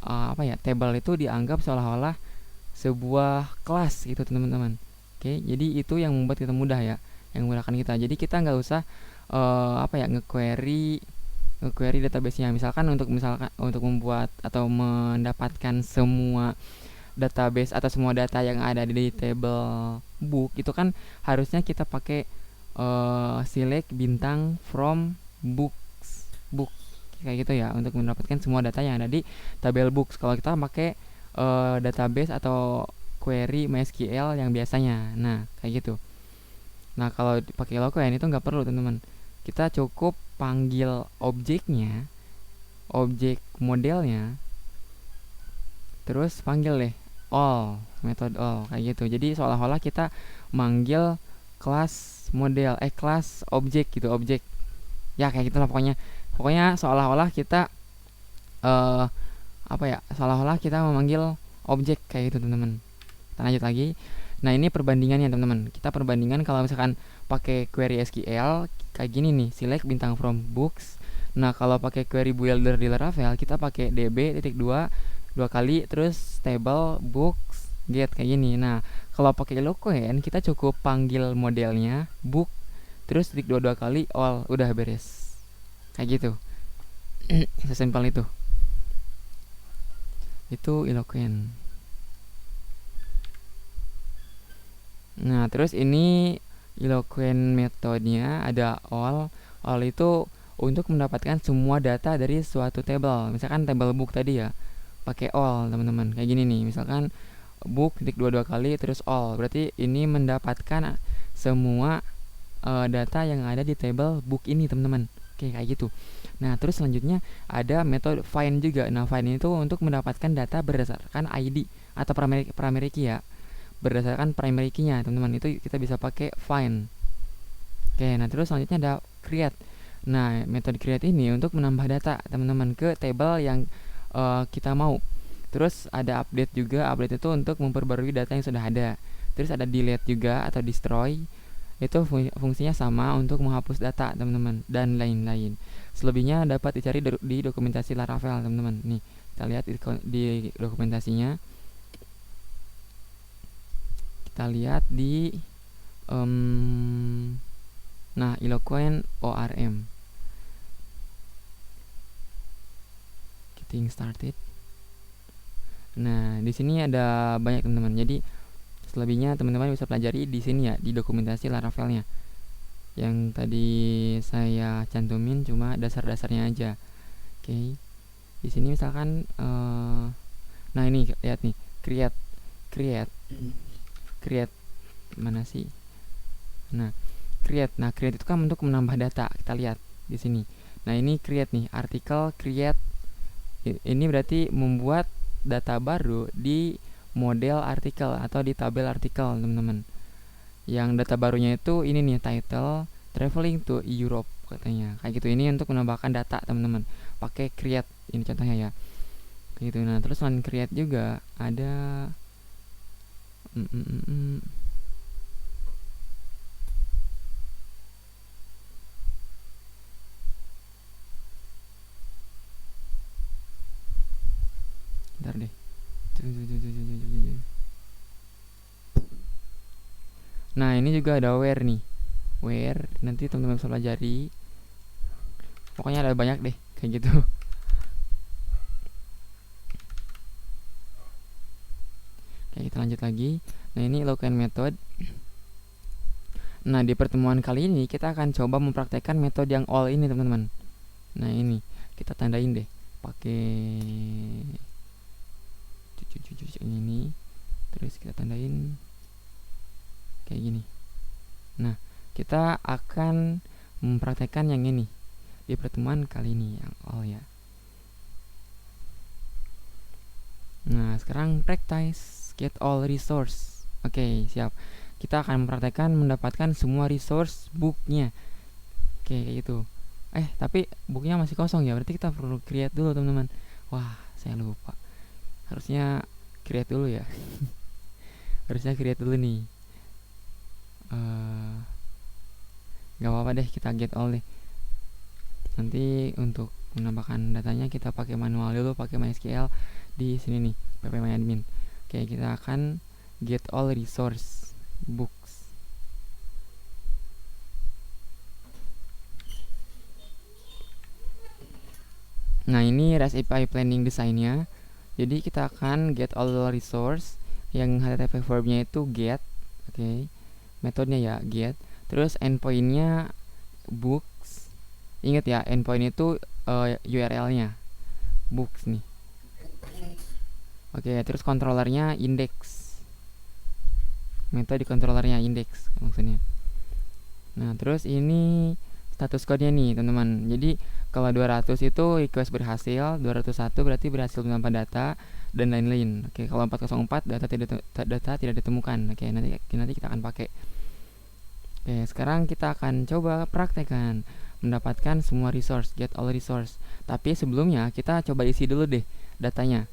apa ya, table itu dianggap seolah-olah sebuah kelas gitu, teman-teman. Oke, jadi itu yang membuat kita mudah ya, yang memudahkan kita. Jadi kita nggak usah apa ya, nge-query database-nya. Misalkan untuk membuat atau mendapatkan semua database atau semua data yang ada di table book itu kan harusnya kita pakai select bintang from book kayak gitu ya, untuk mendapatkan semua data yang ada di tabel books. Kalau kita pakai database atau query MySQL yang biasanya, nah kayak gitu. Nah, kalau pakai Eloquent itu nggak perlu, teman-teman. Kita cukup panggil objeknya, objek modelnya, terus panggil deh all, metode all, kayak gitu. Jadi seolah-olah kita manggil kelas model, kelas objek gitu, objek. Ya kayak gitulah pokoknya. Pokoknya seolah-olah kita apa ya? Seolah-olah kita memanggil objek kayak gitu, teman-teman. Kita lanjut lagi. Nah, ini perbandingannya, teman-teman. Kita perbandingan kalau misalkan pakai query SQL kayak gini nih, select bintang from books. Nah, kalau pakai query builder di Laravel, kita pakai dua kali terus table books get kayak gini. Nah, kalau pakai Eloquent kita cukup panggil modelnya book terus dua kali all, udah beres. Kayak gitu. Sesimpel itu. Itu Eloquent. Nah, terus ini Eloquent metodenya ada all. All itu untuk mendapatkan semua data dari suatu table. Misalkan table book tadi ya, pakai all, teman-teman. Kayak gini nih, misalkan book titik dua kali terus all. Berarti ini mendapatkan semua data yang ada di table book ini, teman-teman. Oke, kayak gitu. Nah, terus selanjutnya ada metode find juga. Nah, find itu untuk mendapatkan data berdasarkan ID atau primary key ya. Berdasarkan primary key-nya, teman-teman. Itu kita bisa pakai find. Oke, nah terus selanjutnya ada create. Nah, metode create ini untuk menambah data, teman-teman, ke table yang kita mau. Terus ada update juga. Update itu untuk memperbarui data yang sudah ada. Terus ada delete juga atau destroy. Itu fungsinya sama untuk menghapus data, teman-teman, dan lain-lain. Selebihnya dapat dicari di dokumentasi Laravel, teman-teman. Nih, kita lihat di dokumentasinya. Kita lihat di nah, Eloquent ORM. Getting started. Nah, di sini ada banyak, teman-teman. Jadi selebihnya teman-teman bisa pelajari di sini ya, di dokumentasi Laravelnya. Yang tadi saya cantumin cuma dasar-dasarnya aja. Oke. Di sini misalkan nah ini lihat nih, create mana sih? Nah, create itu kan untuk menambah data. Kita lihat di sini. Nah, ini create nih, artikel create. Ini berarti membuat data baru di model artikel atau di tabel artikel, teman-teman. Yang data barunya itu ini nih, title traveling to Europe katanya. Kayak gitu. Ini untuk menambahkan data, teman-teman. Pakai create. Ini contohnya ya. Kayak gitu. Nah, terus selain create juga ada Nah, ini juga ada where nih. Where nanti teman-teman bisa pelajari. Pokoknya ada banyak deh kayak gitu. Oke, kita lanjut lagi. Nah, ini login method. Nah, di pertemuan kali ini kita akan coba mempraktekkan metode yang all ini, teman-teman. Nah, ini kita tandain deh pakai ini. Terus kita tandain kayak gini. Nah, kita akan mempraktekkan yang ini di pertemuan kali ini yang all ya. Nah, sekarang practice get all resource. Oke, siap. Kita akan mempraktekkan mendapatkan semua resource booknya. Oke, kayak gitu. Tapi booknya masih kosong ya. Berarti kita perlu create dulu, teman-teman. Wah, saya lupa. Harusnya create dulu ya. Harusnya create dulu nih. Gak apa-apa deh, kita get all deh. Nanti untuk menambahkan datanya kita pakai manual dulu, pakai MySQL di sini nih, ppmyadmin. Oke, kita akan get all resource books. Nah, ini REST API planning desainnya. Jadi kita akan get all resource yang HTTP verbnya itu get. Oke. Metodenya ya get. Terus endpointnya books. Ingat ya, endpoint itu URL-nya books nih. Oke, terus controllernya index. Metode controllernya index maksudnya. Nah, terus ini status code-nya nih, teman-teman. Jadi kalau 200 itu request berhasil, 201 berarti berhasil menambah data dan lain-lain. Oke, kalau 404 data tidak ditemukan. Oke, nanti kita akan pakai. Oke, sekarang kita akan coba praktekkan mendapatkan semua resource, get all resource. Tapi sebelumnya kita coba isi dulu deh datanya.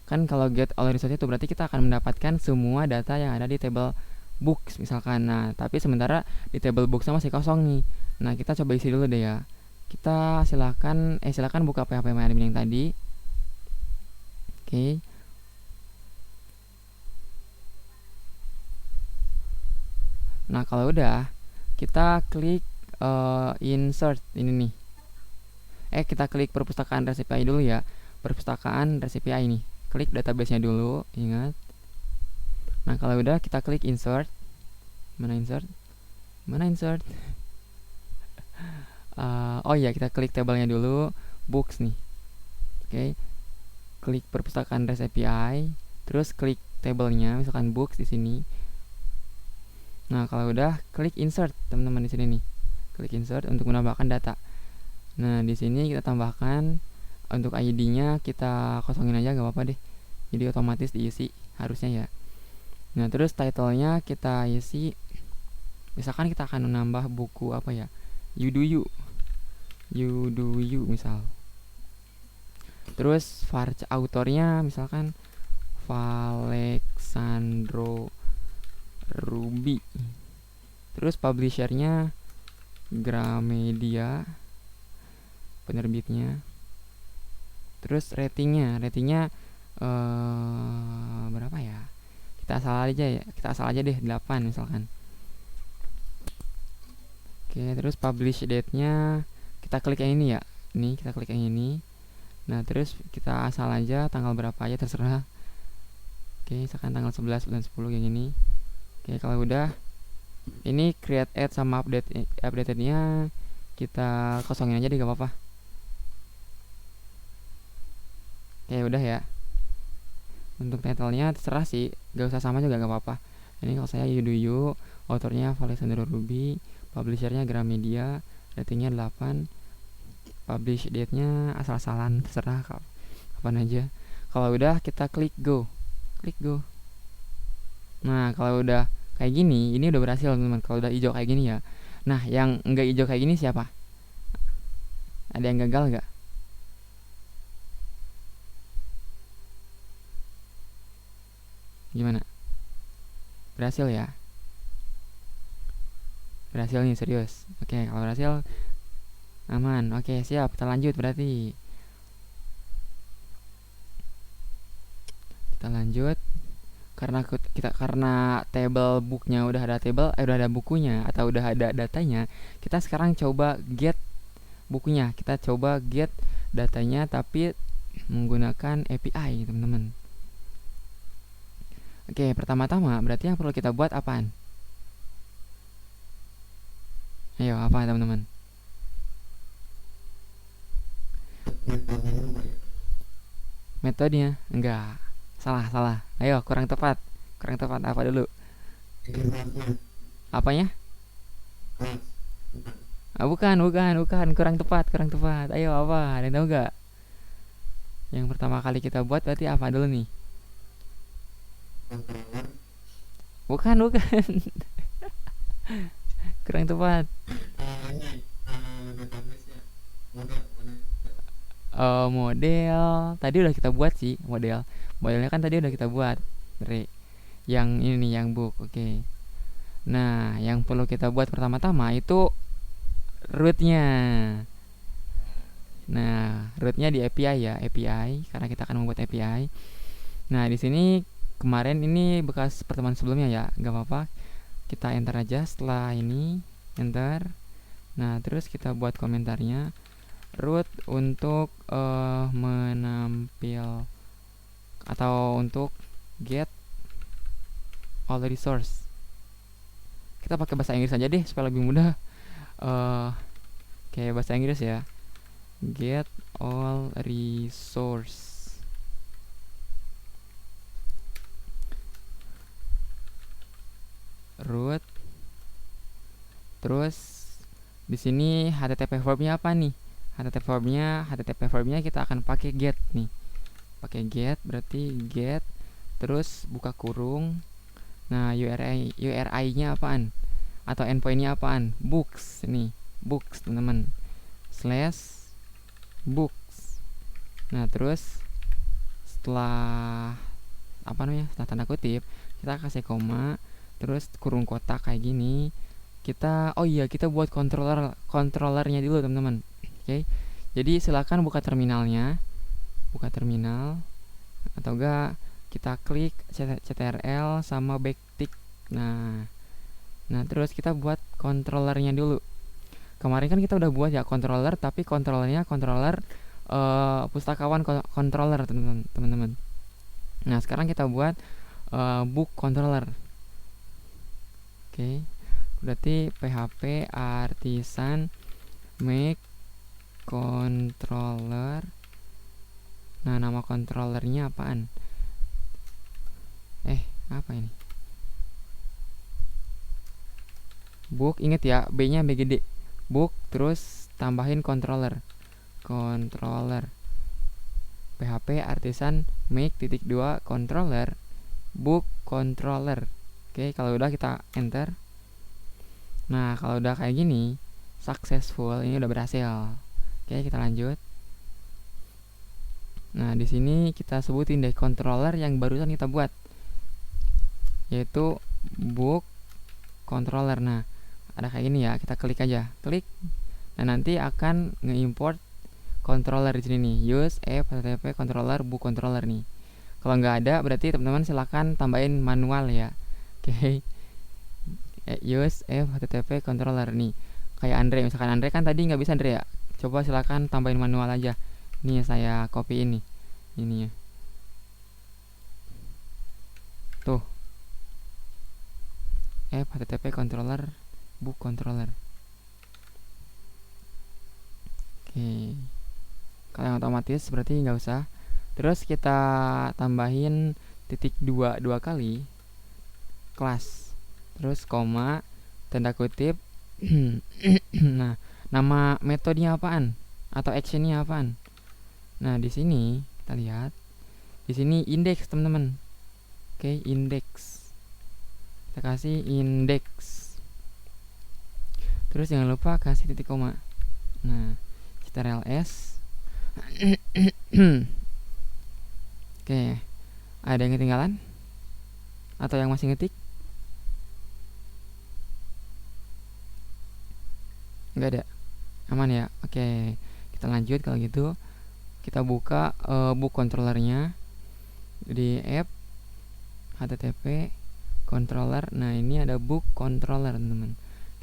Kan kalau get all resource itu berarti kita akan mendapatkan semua data yang ada di table books misalkan. Nah, tapi sementara di table booksnya masih kosong nih. Nah, kita coba isi dulu deh ya. Kita silakan buka PHP MyAdmin yang tadi. Oke. Nah, kalau udah kita klik insert ini nih. Kita klik perpustakaan REST API dulu ya. Perpustakaan REST API ini. Klik database-nya dulu, ingat. Nah, kalau udah kita klik insert. Mana insert? Oh iya, kita klik tabelnya dulu, books nih. Oke. Klik perpustakaan REST API, terus klik tabelnya, misalkan books di sini. Nah, kalau udah klik insert, teman-teman di sini nih. Klik insert untuk menambahkan data. Nah, di sini kita tambahkan untuk ID-nya kita kosongin aja, gak apa-apa deh. Jadi otomatis diisi harusnya ya. Nah, terus title-nya kita isi. Misalkan kita akan menambah buku apa ya? You do you misal. Terus autornya misalkan Valexandro Ruby. Terus publishernya Gramedia, penerbitnya. Terus ratingnya berapa ya? Kita asal aja deh 8 misalkan. Oke, terus publish date-nya kita klik yang ini ya. Ini kita klik yang ini. Nah, terus kita asal aja tanggal berapa aja terserah. Oke, misalkan tanggal 11 bulan 10 yang ini. Oke, kalau udah ini create add sama update-nya kita kosongin aja deh, gak apa-apa. Oke, udah ya. Untuk title-nya terserah sih, gak usah sama juga gak apa-apa. Ini kalau saya you, autornya Valexandro Ruby, publishernya Gramedia, ratingnya 8, publish date-nya asal-asalan, terserah kapan aja. Kalau udah kita klik go. Nah, kalau udah kayak gini, ini udah berhasil teman-teman. Kalau udah hijau kayak gini ya. Nah, yang enggak hijau kayak gini siapa? Ada yang gagal nggak? Gimana? Berhasil ya? Berhasil nih, serius. Oke, kalau berhasil aman. Oke, siap. Kita lanjut berarti. Kita lanjut. karena table booknya udah ada udah ada bukunya atau udah ada datanya, kita sekarang coba get bukunya, kita coba get datanya tapi menggunakan API teman-teman. Oke, pertama-tama berarti yang perlu kita buat apaan? Ayo, apa teman-teman? Metodenya? Enggak. Salah. Ayo, kurang tepat. Apa dulu? Apanya? Ah, bukan. Kurang tepat. Ayo, apa? Ada yang tahu nggak? Yang pertama kali kita buat berarti apa dulu nih? Bukan. Kurang tepat. Model. Tadi udah kita buat sih model. Modelnya kan tadi udah kita buat. Dari yang ini nih, yang book. Oke. Nah, yang perlu kita buat pertama-tama itu rootnya. Nah, rootnya di API ya, API karena kita akan membuat API. Nah, di sini kemarin ini bekas pertemuan sebelumnya ya, nggak apa-apa. Kita enter aja setelah ini, enter. Nah, terus kita buat komentarnya root untuk menampil atau untuk get all resource. Kita pakai bahasa Inggris aja deh supaya lebih mudah. Kayak bahasa Inggris ya. Get all resource. Root. Terus di sini HTTP verbnya apa nih? HTTP verbnya kita akan pakai get nih. Pakai get berarti get terus buka kurung. Nah, URI-nya apaan? Atau endpoint-nya apaan? Books nih. Books, teman-teman. /books. Nah, terus setelah setelah tanda kutip, kita kasih koma, terus kurung kotak kayak gini. Kita buat controllernya dulu, teman-teman. Oke. Jadi silakan buka terminal atau enggak kita klik ctrl sama backtick. Nah, terus kita buat controllernya dulu. Kemarin kan kita udah buat ya controller, tapi controllernya pustakawan controller, teman-teman. Nah, sekarang kita buat book controller. Oke. Berarti php artisan make controller. Nah, nama controllernya apaan? Apa ini? Book, inget ya, B-nya B gede. Book, terus tambahin controller. PHP artisan make -2 controller book controller. Oke, kalau udah kita enter. Nah, kalau udah kayak gini, successful, ini udah berhasil. Oke, kita lanjut. Nah, di sini kita sebutin deh controller yang barusan kita buat, yaitu book controller. Nah, ada kayak gini ya, kita klik aja, klik. Nah, nanti akan nge-import controller di sini nih, use http controller book controller nih. Kalau nggak ada, berarti teman-teman silakan tambahin manual ya. Oke. Use http controller nih. Kayak Andre, misalkan Andre kan tadi nggak bisa Andre ya. Coba silakan tambahin manual aja. Nih saya copy ini ya. Tuh. http controller book controller. Oke. Kalau yang otomatis berarti nggak usah. Terus kita tambahin .2 dua kali kelas. Terus koma, tanda kutip. Nah, nama metodenya apaan? Atau actionnya apaan? Nah, di sini kita lihat. Di sini index, teman-teman. Oke, index. Kita kasih index. Terus jangan lupa kasih titik koma. Nah, ctrls. Oke, ada yang ketinggalan? Atau yang masih ngetik? Nggak ada? Aman ya? Oke, kita lanjut kalau gitu. Kita buka book controllernya di app. http controller. Nah, ini ada book controller, teman-teman.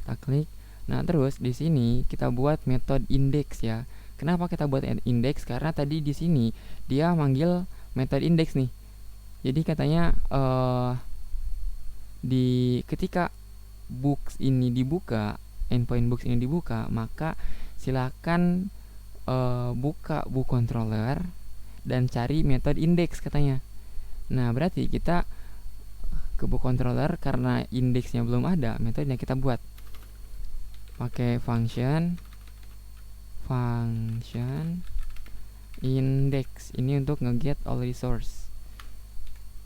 Kita klik. Nah, terus di sini kita buat metode index ya. Kenapa kita buat index? Karena tadi di sini dia manggil metode index nih. Jadi katanya ketika books ini dibuka, endpoint books ini dibuka, maka silakan buka book controller dan cari metode index katanya. Nah, berarti kita ke book controller, karena indeksnya belum ada, metodenya kita buat pakai function index ini untuk nge-get all resource.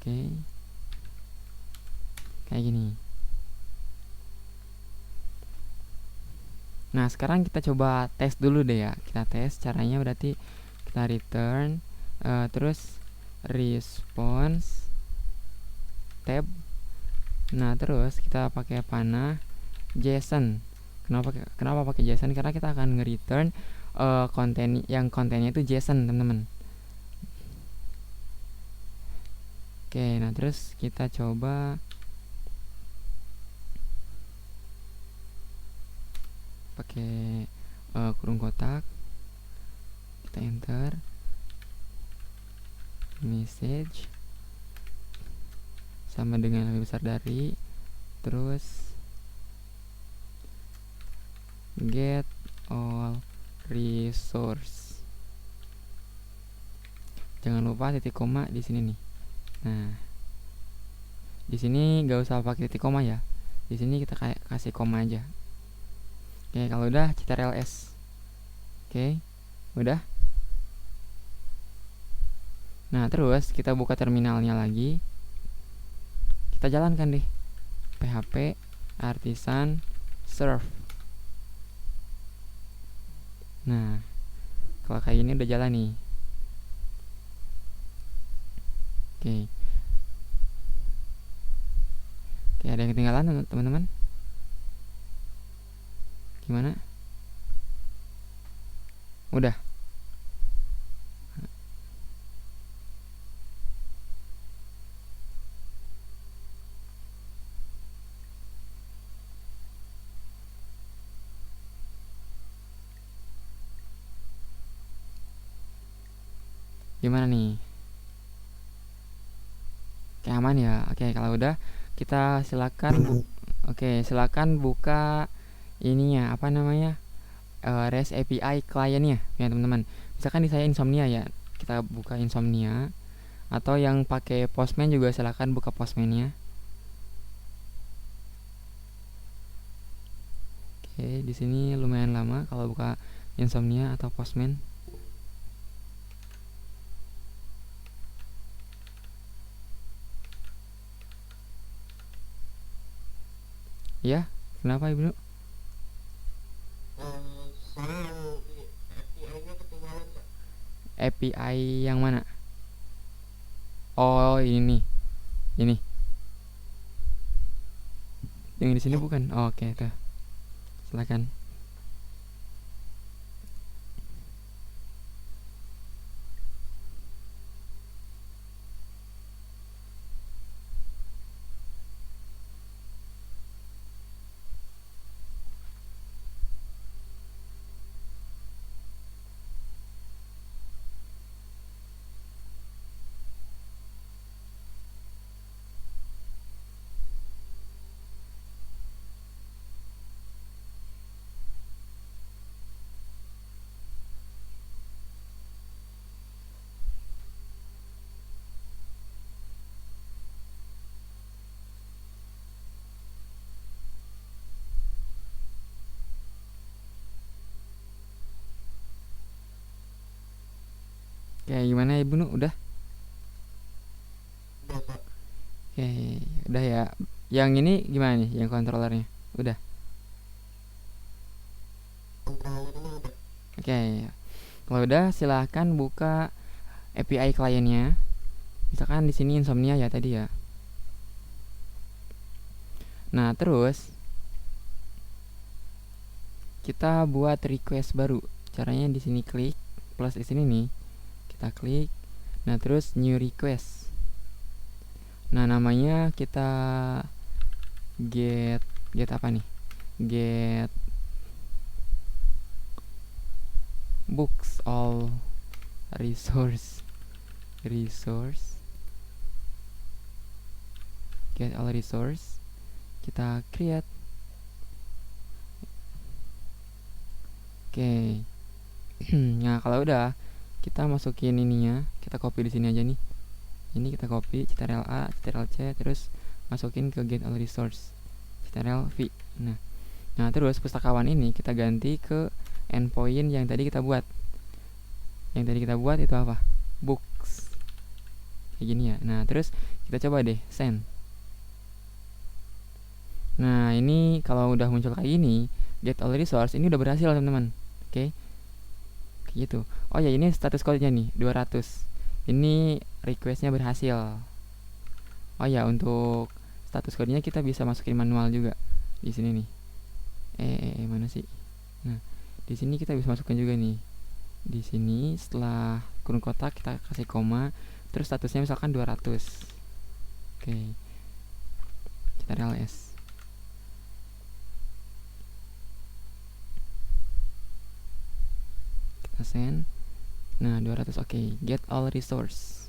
Oke. Kayak gini. Nah, sekarang kita coba tes dulu deh ya. Kita tes caranya, berarti kita return terus response tab. Nah, terus kita pakai panah JSON. Kenapa pakai JSON? Karena kita akan nge-return kontennya itu JSON, teman-teman. Oke, nah terus kita coba pakai kurung kotak. Kita enter message sama dengan lebih besar dari, terus get all resource. Jangan lupa titik koma di sini nih. Nah, di sini nggak usah pakai titik koma ya. Di sini kita kasih koma aja. Oke, kalau udah ctrl S. Oke, udah. Nah, terus kita buka terminalnya lagi. Kita jalankan deh php artisan serve. Nah, kalau kayak ini udah jalan nih. Oke. Oke, ada yang ketinggalan, teman-teman? Gimana? Udah. Gimana nih? Oke, aman ya. Oke, kalau udah kita silakan silakan buka ininya, apa namanya? REST API kliennya ya, teman-teman. Misalkan di saya Insomnia ya. Kita buka Insomnia, atau yang pakai Postman juga silakan buka Postman-nya. Oke, di sini lumayan lama kalau buka Insomnia atau Postman. Ya, kenapa Ibnu? Saya yang API-nya ketinggalan Kak. API yang mana? Oh, ini. Ini. Yang di sini bukan? Oh, oke, tuh. Silakan. Kayak gimana Ibnu? Udah? Udah Kak. Oke, udah ya. Yang ini gimana nih? Yang kontrolernya? Udah. Controllernya udah. Oke. Kalau udah, silahkan buka API kliennya. Misalkan di sini Insomnia ya tadi ya. Nah, terus kita buat request baru. Caranya di sini klik plus di sini nih. Kita klik. Nah, terus new request. Nah, namanya kita get apa nih? Get books all resource get all resource, kita create. Oke. Nah, kalau udah kita masukin ininya, kita copy di sini aja nih. Ini kita copy ctrl A, ctrl C, terus masukin ke get all resource, ctrl V. Nah, terus pustakawan ini kita ganti ke endpoint yang tadi kita buat. Yang tadi kita buat itu apa? Books. Kayak gini ya. Nah, terus kita coba deh send. Nah, ini kalau udah muncul kayak gini, get all resource ini udah berhasil, teman-teman. Oke. Kayak gitu. Oh ya, ini status code-nya nih 200. Ini request-nya berhasil. Oh ya, untuk status code-nya kita bisa masukin manual juga di sini nih. Mana sih? Nah, di sini kita bisa masukkan juga nih. Di sini setelah kurung kotak kita kasih koma, terus statusnya misalkan 200. Oke. Ctrl S. Kita send. Nah, 200. Oke. Get all resource.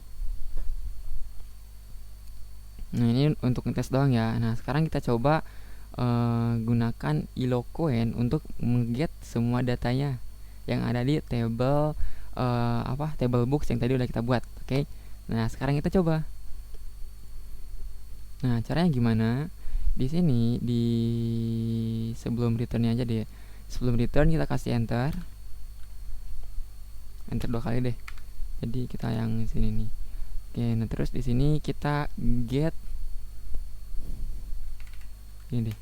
Nah, ini untuk ngetes doang ya. Nah, sekarang kita coba gunakan Eloquent untuk mengget semua datanya yang ada di table table books yang tadi udah kita buat. Oke. Nah, sekarang kita coba. Nah, caranya gimana? Di sini di sebelum returnnya aja deh. Sebelum return kita kasih enter. Enter 2 kali deh. Jadi kita yang sini nih. Oke, nah terus di sini kita get ini deh.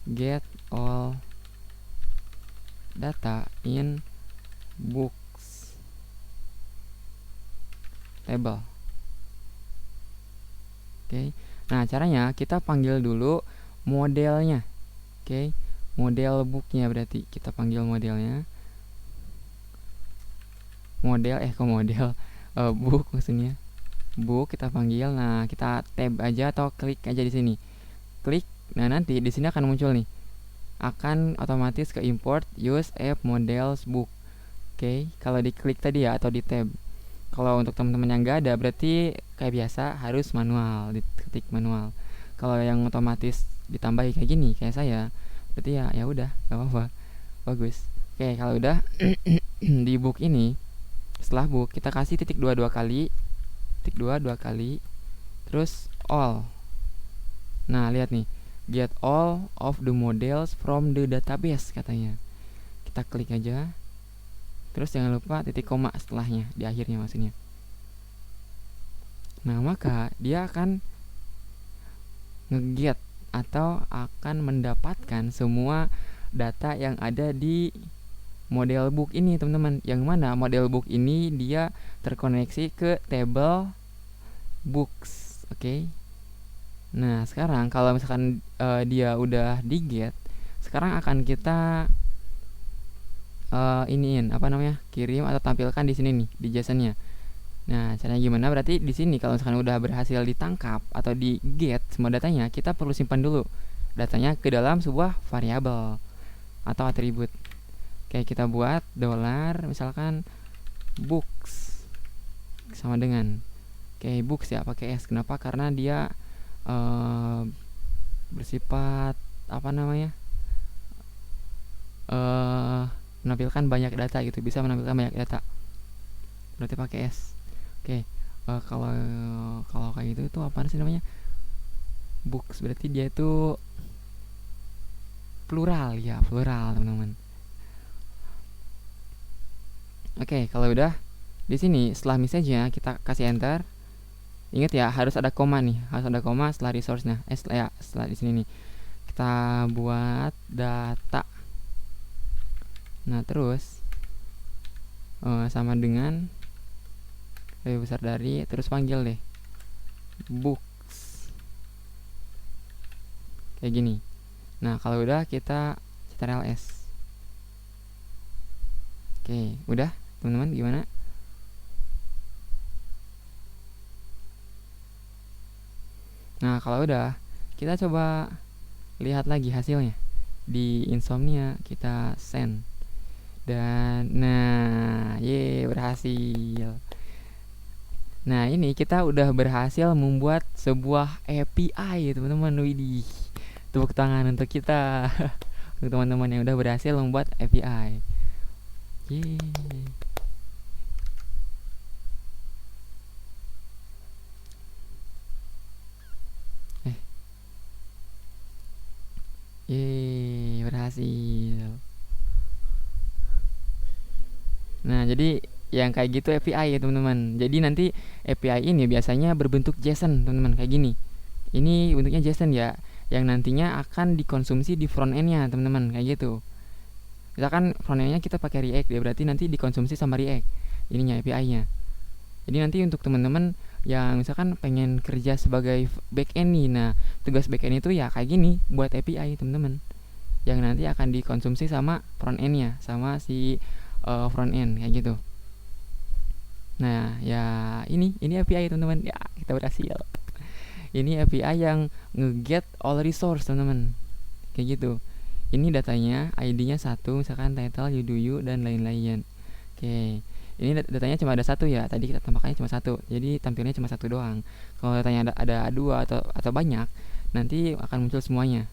Get all data in books table. Oke. Nah, caranya kita panggil dulu modelnya. Oke. Model booknya berarti kita panggil modelnya. Book maksudnya. Book kita panggil. Nah, kita tab aja atau klik aja di sini. Klik. Nah, nanti di sini akan muncul nih. Akan otomatis ke import use app models book. Oke, kalau diklik tadi ya atau di tab. Kalau untuk teman-teman yang enggak ada berarti kayak biasa harus manual, diketik manual. Kalau yang otomatis ditambahi kayak gini kayak saya, berarti ya udah, enggak apa-apa. Bagus. Oke, kalau udah di book ini, setelah book kita kasih titik 2 kali, titik 2 kali, terus all. Nah, lihat nih, get all of the models from the database katanya. Kita klik aja. Terus jangan lupa titik koma setelahnya, di akhirnya maksudnya. Nah, maka dia akan nge-get atau akan mendapatkan semua data yang ada di model book ini, teman-teman. Yang mana model book ini dia terkoneksi ke table books. Oke. Nah, sekarang kalau misalkan dia udah di-get, sekarang akan kita kirim atau tampilkan di sini nih di JSON-nya. Nah, caranya gimana? Berarti di sini kalau misalkan udah berhasil ditangkap atau di-get semua datanya, kita perlu simpan dulu datanya ke dalam sebuah variabel atau atribut. Kayak kita buat misalkan books sama dengan books ya, pakai S. Kenapa? Karena dia bersifat menampilkan banyak data gitu, bisa menampilkan banyak data, berarti pakai S. Oke. Kalau kayak gitu itu apa sih namanya, books, berarti dia itu plural ya, plural teman-teman. Oke, kalau udah di sini setelah message-nya kita kasih enter. Ingat ya, harus ada koma nih, harus ada koma setelah resource-nya. Setelah di sini nih kita buat data. Nah, terus sama dengan lebih besar dari, terus panggil deh books kayak gini. Nah, kalau udah kita ctrl S. Oke, udah teman-teman, gimana? Nah, kalau udah, kita coba lihat lagi hasilnya. Di Insomnia kita send. Dan nah, berhasil. Nah, ini kita udah berhasil membuat sebuah API, teman-teman. Widih. Tepuk tangan untuk kita. Untuk teman-teman yang udah berhasil membuat API. Yeay. Berhasil. Nah, jadi yang kayak gitu API ya, teman-teman. Jadi nanti API ini biasanya berbentuk JSON, teman-teman, kayak gini. Ini bentuknya JSON ya, yang nantinya akan dikonsumsi di front end-nya, teman-teman, kayak gitu. Misalkan front end-nya kita pakai React, ya berarti nanti dikonsumsi sama React. Ininya API-nya. Jadi nanti untuk teman-teman yang misalkan pengen kerja sebagai backend nih, nah tugas backend itu ya kayak gini, buat API, teman-teman, yang nanti akan dikonsumsi sama front end-nya, sama si front end kayak gitu. Nah, ya ini API, teman-teman. Ya, kita berhasil. Ini API yang nge-get all resource, teman-teman. Kayak gitu. Ini datanya, ID-nya satu, misalkan title, you do you, dan lain-lain. Oke. Ini datanya cuma ada satu ya. Tadi kita tambahkannya cuma satu. Jadi tampilnya cuma satu doang. Kalau datanya ada dua atau banyak, nanti akan muncul semuanya.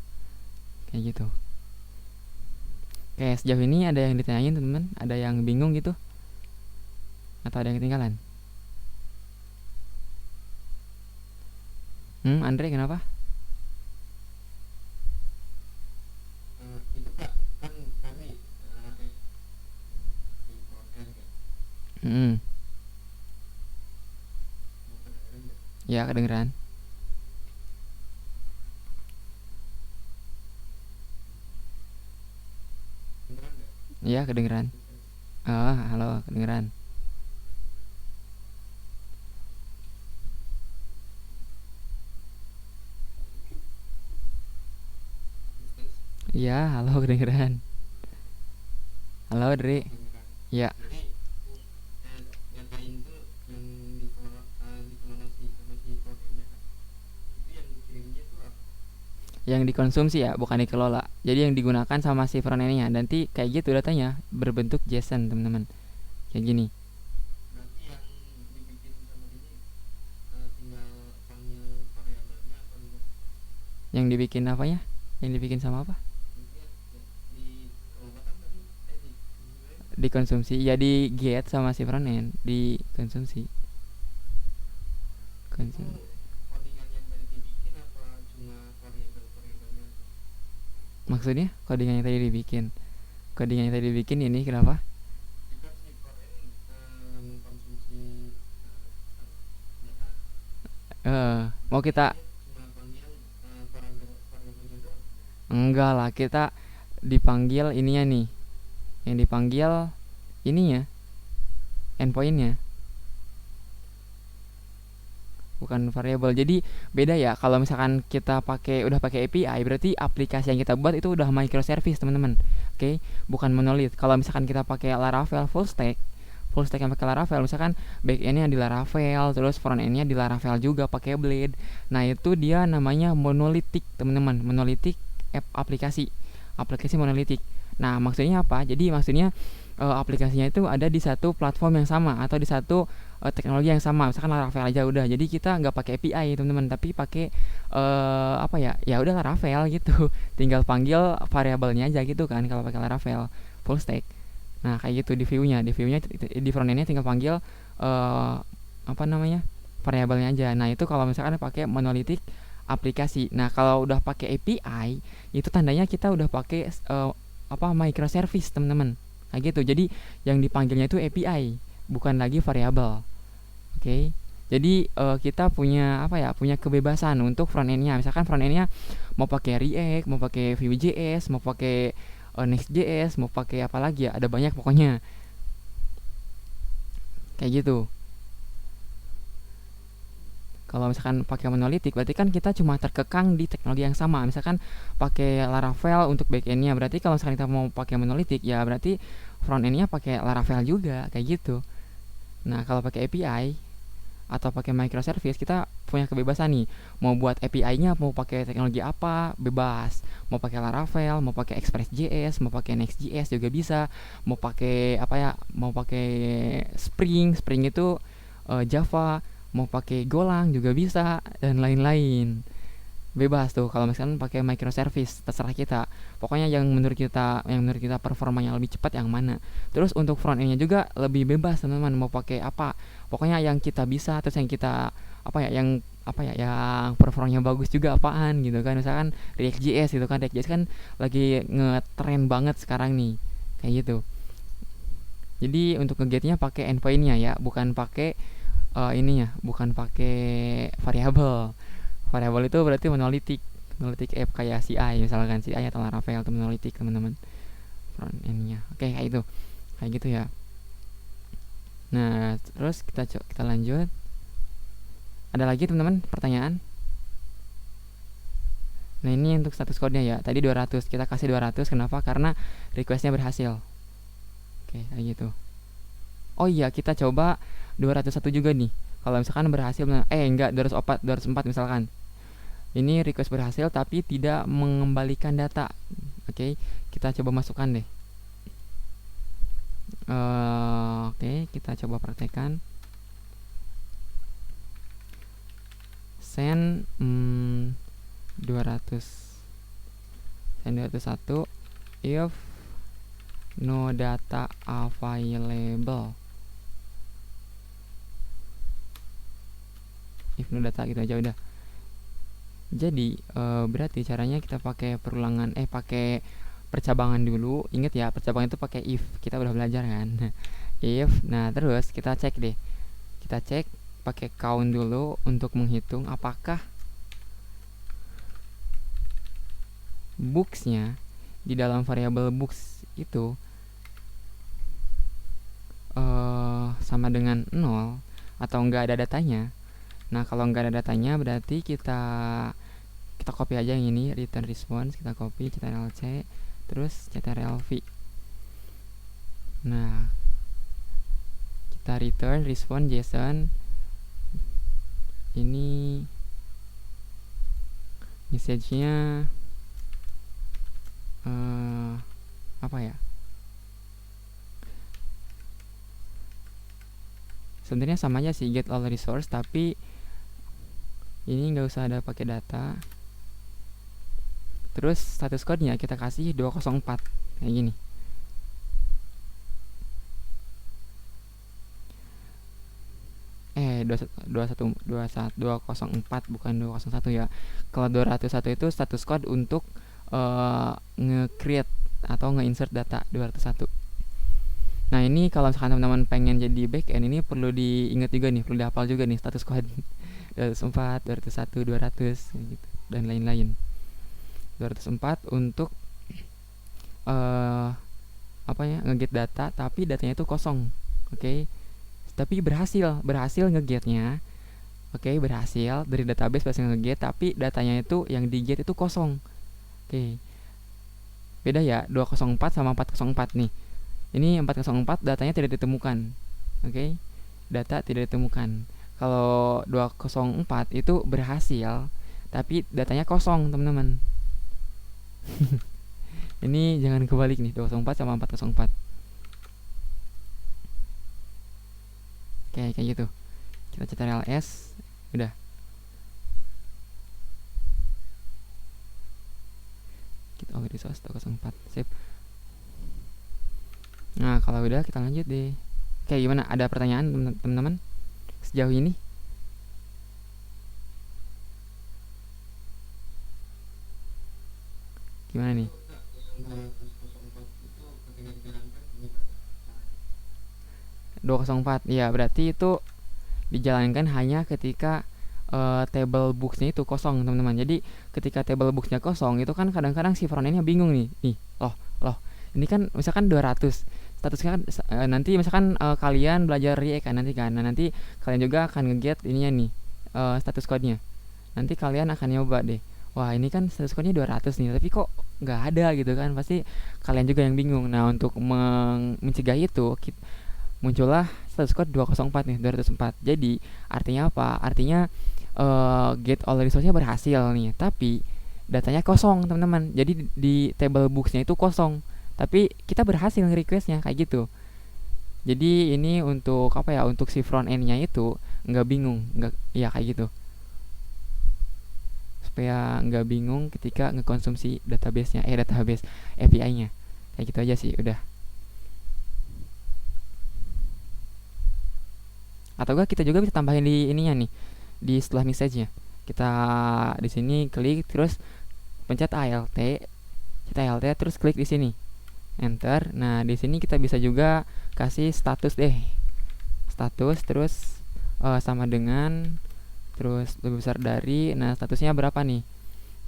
Kayak gitu. Oke, sejauh ini ada yang ditanyain, teman-teman? Ada yang bingung gitu? Atau ada yang ketinggalan? Andre kenapa? Itu kak kan kami di konten kan Hmm, mau kedengeran nggak? ya kedengeran. Kedengeran nggak? Ya kedengeran. Oh, halo, kedengeran. Terus Ya, halo, kedengeran. Halo, Dri. kedengeran. Ya, Jadi ngapain tuh yang dikelola sama si kontennya kan? Itu yang dikirimnya tuh apa? yang dikonsumsi ya, bukan dikelola. Jadi yang digunakan sama si front end-nya. Nanti kayak gitu datanya, berbentuk JSON, teman-teman. Kayak gini. Berarti yang dibikin sama ini tinggal panggil variabelnya atau gimana? Yang dibikin apanya? Yang dibikin sama apa? Maksudnya ya, dikelola kan tadi gimana? Dikonsumsi. Ya di get sama si front end, dikonsumsi. Itu Konsum. codingan yang tadi dibikin apa cuma variabel-variabelnya aja? Maksudnya codingan yang tadi dibikin. Codingan yang tadi dibikin ini kenapa? Jika si konten mengkonsumsi data, Mau kita dia cuma panggil variabelnya doang. enggak lah, kita dipanggil ininya nih. Yang dipanggil ininya, endpointnya, bukan variabel. Jadi beda ya. Kalau misalkan kita udah pakai API, berarti aplikasi yang kita buat itu udah microservice, teman-teman. Oke, bukan monolith. Kalau misalkan kita pakai Laravel full stack yang pakai Laravel, misalkan back endnya di Laravel, terus front endnya di Laravel juga pakai Blade. Nah, itu dia namanya monolithic, teman-teman. Monolithic aplikasi monolithic. Nah, maksudnya apa? Jadi maksudnya aplikasinya itu ada di satu platform yang sama atau di satu teknologi yang sama. Misalkan Laravel aja udah. Jadi kita nggak pakai API, teman-teman, tapi pakai apa ya? Ya udah Laravel gitu. Tinggal panggil variabelnya aja gitu kan kalau pakai Laravel full stack. Nah, kayak gitu di view-nya. Di front end-nya tinggal panggil apa namanya? Variabelnya aja. Nah, itu kalau misalkan pakai monolithic aplikasi. Nah, kalau udah pakai API, itu tandanya kita udah pakai microservice, teman-teman. Kayak gitu. Jadi yang dipanggilnya itu API, bukan lagi variabel. Oke. Jadi kita punya punya kebebasan untuk front end-nya. Misalkan front end-nya mau pakai React, mau pakai Vue.js, mau pakai Next.js, mau pakai apa lagi ya? Ada banyak pokoknya. Kayak gitu. Kalau misalkan pakai monolithic, berarti kan kita cuma terkekang di teknologi yang sama. Misalkan pakai Laravel untuk backend-nya, berarti kalau misalkan kita mau pakai monolithic, ya berarti front end-nya pakai Laravel juga, kayak gitu. Nah, kalau pakai API, atau pakai microservice, kita punya kebebasan nih. Mau buat API-nya, mau pakai teknologi apa, bebas. Mau pakai Laravel, mau pakai Express.js, mau pakai Next.js juga bisa. Mau pakai apa ya? Mau pakai Spring itu Java, mau pakai Golang juga bisa dan lain-lain. Bebas tuh kalau misalkan pakai microservice, terserah kita. Pokoknya yang menurut kita performanya lebih cepat yang mana. Terus untuk front end-nya juga lebih bebas teman-teman, mau pakai apa. Pokoknya yang kita bisa, terus yang kita yang performanya bagus juga apaan gitu kan. Misalkan React.js gitu kan. React.js kan lagi ngetren banget sekarang nih. Kayak gitu. Jadi untuk nge-get-nya pakai endpoint-nya ya, bukan pakai bukan pakai variable. Variable itu berarti monolitik app kayak CI, misalkan CI atau Laravel itu monolitik teman-teman, front end-nya. Oke, kayak gitu ya. Nah, terus kita lanjut. Ada lagi teman-teman pertanyaan? Nah, ini untuk status code-nya ya. Tadi 200, kita kasih 200. Kenapa? Karena request-nya berhasil. Oke, kayak gitu. Oh iya, kita coba 201 juga nih. Kalau misalkan berhasil, enggak, 204 misalkan. Ini request berhasil tapi tidak mengembalikan data. Oke, kita coba masukkan deh. Oke, kita coba praktekkan. Send 200. Send 201 if no data available. If no data gitu aja udah. Jadi berarti caranya kita pakai pakai percabangan dulu. Ingat ya, percabangan itu pakai if. Kita udah belajar kan. If. Nah, terus kita cek deh. Kita cek pakai count dulu untuk menghitung apakah books-nya di dalam variabel books itu sama dengan 0 atau enggak ada datanya. Nah, kalau nggak ada datanya berarti kita copy aja yang ini, return response, kita copy ctrl-c, terus ctrl-v. Nah, kita return response JSON. Ini message-nya apa ya? Sebenarnya sama aja sih, get all resource, tapi ini nggak usah ada pakai data. Terus status code-nya kita kasih 204 kayak gini. Eh 204 bukan 201 ya. Kalau 201 itu status code untuk nge-create atau nge-insert data 201. Nah, ini kalau misalkan teman-teman pengen jadi backend, ini perlu diingat juga nih, perlu dihafal juga nih status code 204, 201, 200 gitu, dan lain-lain. 204 untuk nge-get data tapi datanya itu kosong. Oke. Tapi berhasil nge-get-nya. Oke, berhasil dari database berhasil nge-get tapi datanya itu yang di-get itu kosong. Oke. Beda ya, 204 sama 404 nih. Ini 404 datanya tidak ditemukan. Oke. Data tidak ditemukan. Kalau 204 itu berhasil tapi datanya kosong, teman-teman. Ini jangan kebalik nih, 204 sama 404. Kayak gitu. Kita ctrl-s, udah. Kita resource 204, sip. Nah, kalau udah kita lanjut deh. Oke, gimana? Ada pertanyaan teman-teman sejauh ini? Gimana nih? 204. Ya, berarti itu dijalankan hanya ketika table books-nya itu kosong, teman-teman. Jadi, ketika table books-nya kosong, itu kan kadang-kadang si front-end-nya bingung nih. Loh. Ini kan misalkan 200. Statusnya kan nanti misalkan kalian belajar React kan nanti kan. Nah, nanti kalian juga akan nge-get ininya nih, status code-nya. Nanti kalian akan nyoba deh. Wah, ini kan status code-nya 200 nih, tapi kok nggak ada gitu kan. Pasti kalian juga yang bingung. Nah, untuk mencegah itu muncullah status code 204 nih, 204. Jadi artinya apa? Artinya get all resource-nya berhasil nih, tapi datanya kosong teman-teman. Jadi di table books-nya itu kosong, tapi kita berhasil nge-request-nya kayak gitu. Jadi ini untuk apa ya? Untuk si front end-nya itu nggak bingung, nggak ya kayak gitu. Supaya nggak bingung ketika ngekonsumsi database API-nya. Kayak gitu aja sih, udah. Atau enggak kita juga bisa tambahin di ininya nih, di setelah message-nya. Kita di sini klik terus pencet ALT, kita ALT terus klik di sini. Enter. Nah, di sini kita bisa juga kasih status deh. Status terus sama dengan terus lebih besar dari. Nah, statusnya berapa nih?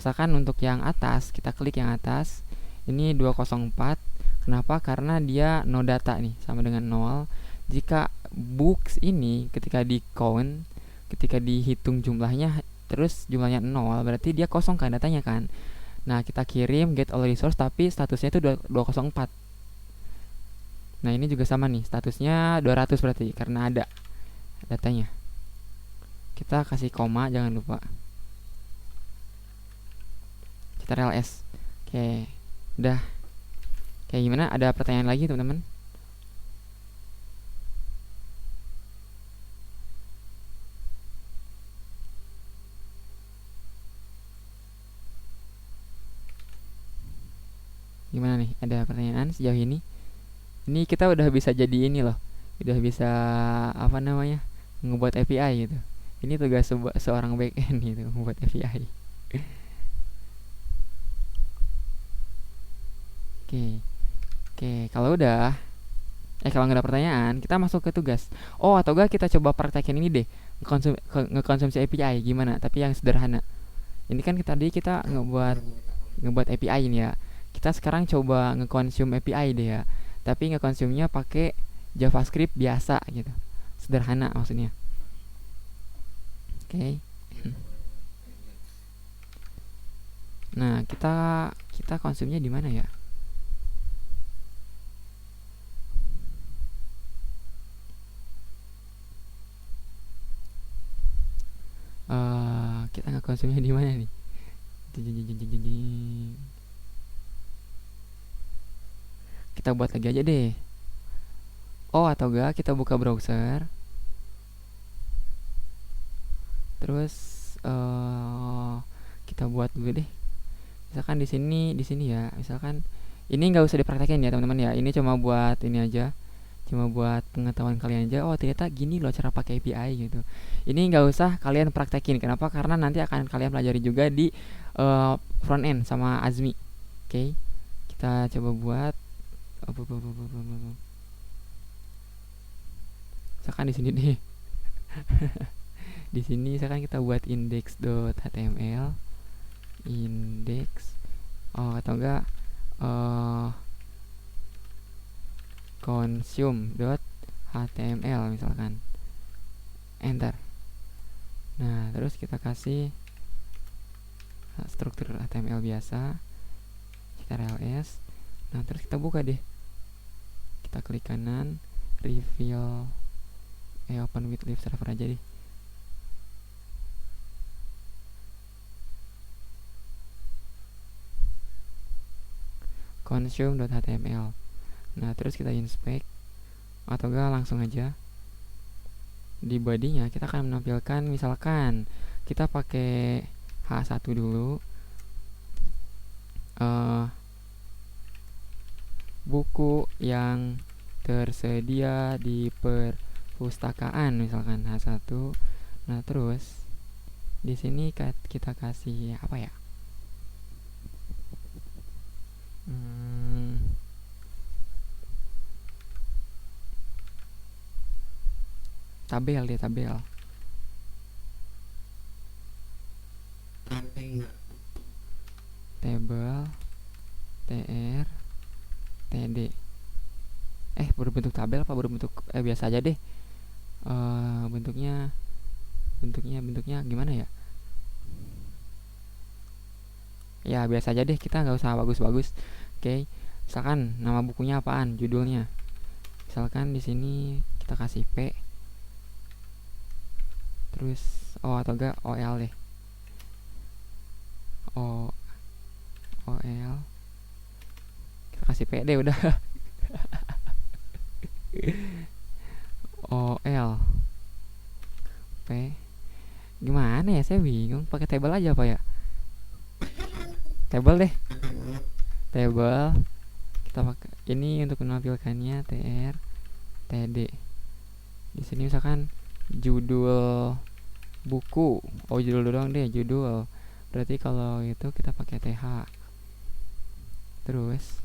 Misalkan untuk yang atas, kita klik yang atas. Ini 204. Kenapa? Karena dia no data nih, sama dengan 0. Jika books ini ketika di count, ketika dihitung jumlahnya terus jumlahnya 0, berarti dia kosong kan datanya kan. Nah, kita kirim get all resource tapi statusnya itu 204. Nah, ini juga sama nih, statusnya 200 berarti karena ada datanya. Kita kasih koma, jangan lupa. Kita ls. Oke, udah. Kayak gimana? Ada pertanyaan lagi teman-teman? Gimana nih? Ada pertanyaan sejauh ini? Ini kita udah bisa jadi ini loh. Udah bisa apa namanya? Ngebuat API gitu. Ini tugas seorang backend gitu, membuat API. Oke. Oke, kalau udah kalau nggak ada pertanyaan, kita masuk ke tugas. Oh, atau enggak kita coba praktekin ini deh. Ngekonsumsi API gimana? Tapi yang sederhana. Ini kan tadi kita ngebuat API ini ya. Kita sekarang coba ngekonsum API deh ya. Tapi ngekonsumnya pakai JavaScript biasa gitu. Sederhana maksudnya. Oke. Nah, kita konsumnya di mana ya? Kita ngekonsumnya di mana nih? Kita buat lagi aja deh. Oh, atau enggak kita buka browser. Terus kita buat dulu deh. Misalkan di sini ya. Misalkan ini nggak usah dipraktekin ya teman-teman ya. Ini cuma buat ini aja. Cuma buat pengetahuan kalian aja. Oh, ternyata gini loh cara pakai API gitu. Ini nggak usah kalian praktekin. Kenapa? Karena nanti akan kalian pelajari juga di front end sama Azmi. Oke. Kita coba buat misalkan di sini deh. Di sini misalkan kita buat index.html index atau enggak consume.html misalkan. Enter. Nah, terus kita kasih struktur HTML biasa. Kita ls. Nah, terus kita buka deh. Kita klik kanan, reveal open with live server aja deh. Consume.html. Nah, terus kita inspect atau enggak langsung aja di body-nya kita akan menampilkan misalkan kita pakai H1 dulu, buku yang tersedia di perpustakaan misalkan H1. Nah, terus di sini kita kasih apa ya? Tabel deh, tabel. Table tr td. Berbentuk tabel apa berbentuk biasa aja deh. Bentuknya gimana ya? Ya biasa aja deh, kita nggak usah bagus-bagus. Oke. Misalkan nama bukunya apaan, judulnya Misalkan di sini kita kasih P, terus atau enggak OL deh. OL, kita kasih P deh udah. OL P, gimana ya, saya bingung. Pakai table aja apa ya? Table deh, table. Kita pakai ini untuk menampilkannya, tr td. Di sini misalkan judul buku, judul doang deh, judul. Berarti kalau itu kita pakai th, terus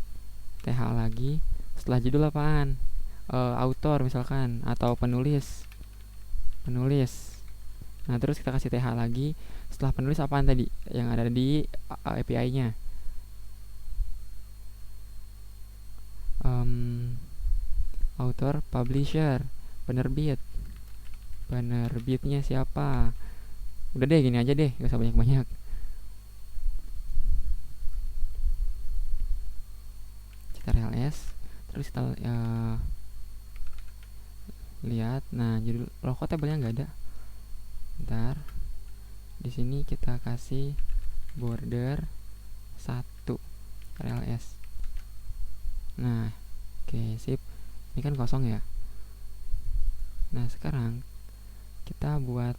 th lagi. Setelah judul apaan? Autor misalkan, atau penulis. Nah terus kita kasih th lagi. Setelah penulis apaan tadi yang ada di API-nya? Author, publisher, penerbitnya siapa. Udah deh, gini aja deh, gak usah banyak-banyak. Ctrl+S, terus kita lihat. Nah judul logo tabelnya nggak ada. Bentar, di sini kita kasih border 1, Ctrl+S. Nah oke, sip. Ini kan kosong ya. Nah sekarang kita buat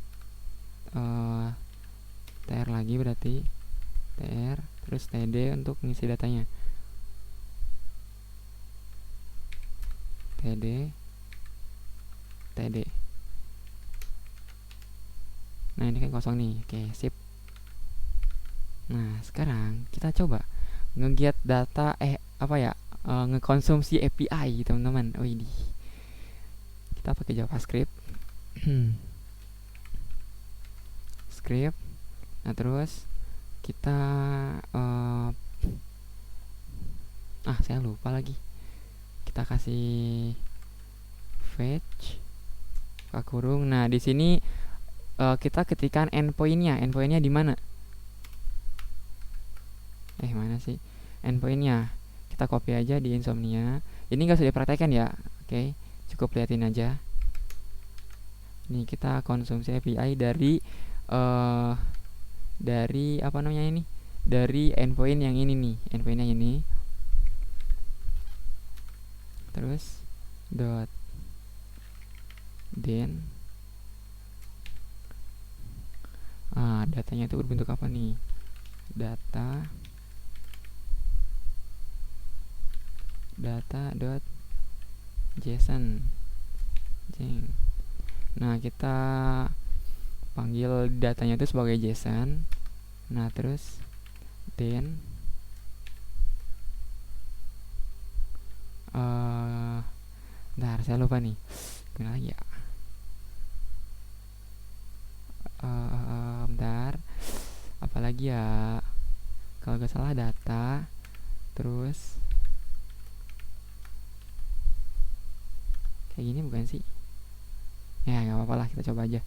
tr lagi, berarti tr terus td untuk ngisi datanya. td. Nah ini kan kosong nih. Oke, sip. Nah sekarang kita coba nge-get data ngekonsumsi API teman-teman. Kita pakai JavaScript. Script. Nah terus kita saya lupa lagi. Kita kasih fetch kurung. Nah di sini kita ketikkan endpointnya. Endpointnya di mana? Mana sih endpointnya? Kita copy aja di Insomnia. Ini nggak usah dipraktekkan ya. Oke, cukup liatin aja. Nih kita konsumsi API dari apa namanya ini? Dari endpoint yang ini nih. Endpointnya ini. Terus then datanya itu berbentuk apa nih? data.json. Nah kita panggil datanya itu sebagai JSON. Nah terus then bentar, saya lupa nih. Gimana lagi ya? Bentar, apalagi ya? Kalau gak salah data, terus kayak gini bukan sih? Ya nggak apa-apa lah, kita coba aja.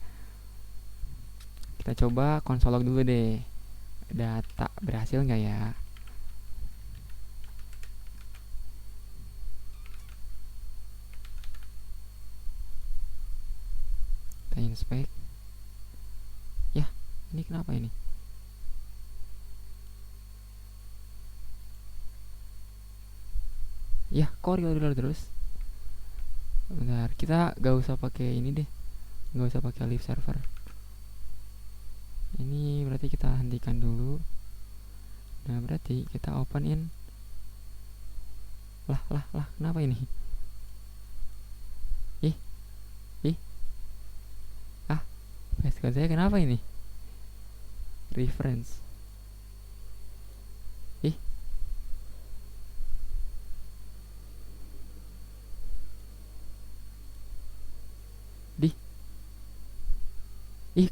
Kita coba konsol log dulu deh. Data berhasil nggak ya? Kita inspect. Ya, ini kenapa ini? Ya, kok reload terus? Bentar, kita gak usah pakai ini deh. Gak usah pakai live server. Ini berarti kita hentikan dulu. Nah, berarti kita open in. Lah, kenapa ini? Passcode saya kenapa ini? Reference.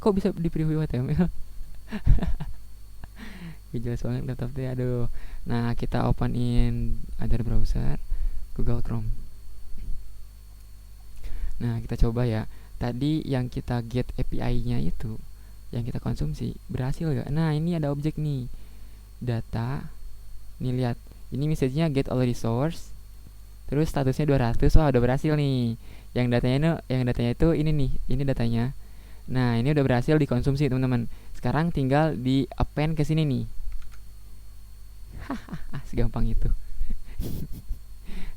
Kok bisa di preview HTML? Jelas banget laptopnya, aduh. Nah kita open in other browser, Google Chrome. Nah kita coba ya. Tadi yang kita get API-nya itu, yang kita konsumsi, berhasil gak? Nah ini ada objek nih, data. Nih lihat, ini message-nya get all resource. Terus statusnya 200. Wah, udah berhasil nih. Yang datanya itu ini nih, ini datanya. Nah, ini udah berhasil dikonsumsi, teman-teman. Sekarang tinggal di append ke sini nih. Segampang itu.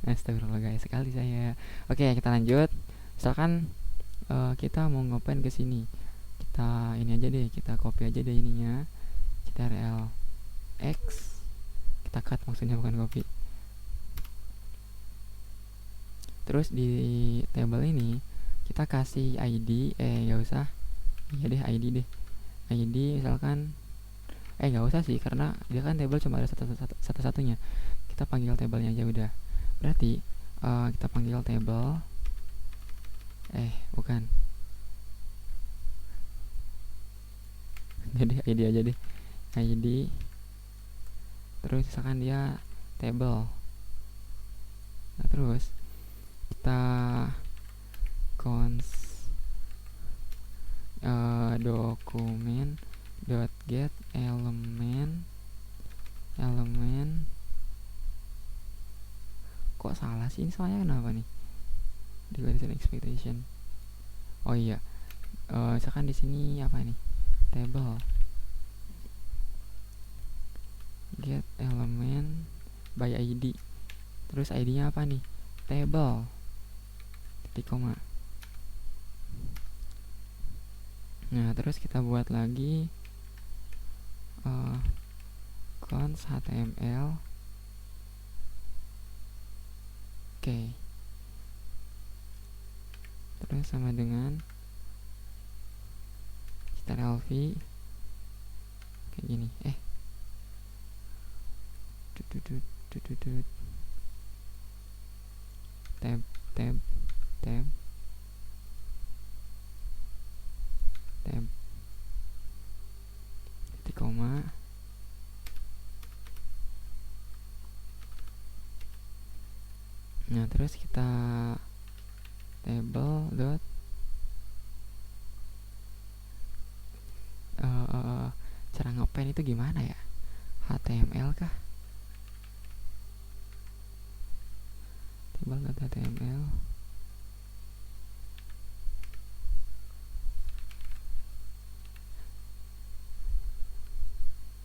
Astagfirullah guys, sekali saya. Oke, kita lanjut. Misalkan kita mau ngopen ke sini. Kita ini aja deh, kita copy aja deh ininya. Ctrl X. Kita cut, maksudnya bukan copy. Terus di table ini kita kasih ID, nggak usah. Iya deh, ID deh. ID misalkan nggak usah sih, karena dia kan table cuma ada satu-satunya. Kita panggil tablenya aja udah. Berarti kita panggil table. Bukan. Jadi ID aja deh. ID. Terus misalkan dia table. Nah, terus kita dokumen .get element kok salah sih, ini salahnya kenapa nih? Declaration expectation. Oh iya, misalkan di sini apa nih? Table get element by ID. Terus ID-nya apa nih? Table titik koma. Nah, terus kita buat lagi cons HTML. Oke. Terus sama dengan Ctrl V kayak gini. Tab titik koma. Nah, terus kita table dot cara ngapain itu gimana ya? HTML kah? Table dot HTML.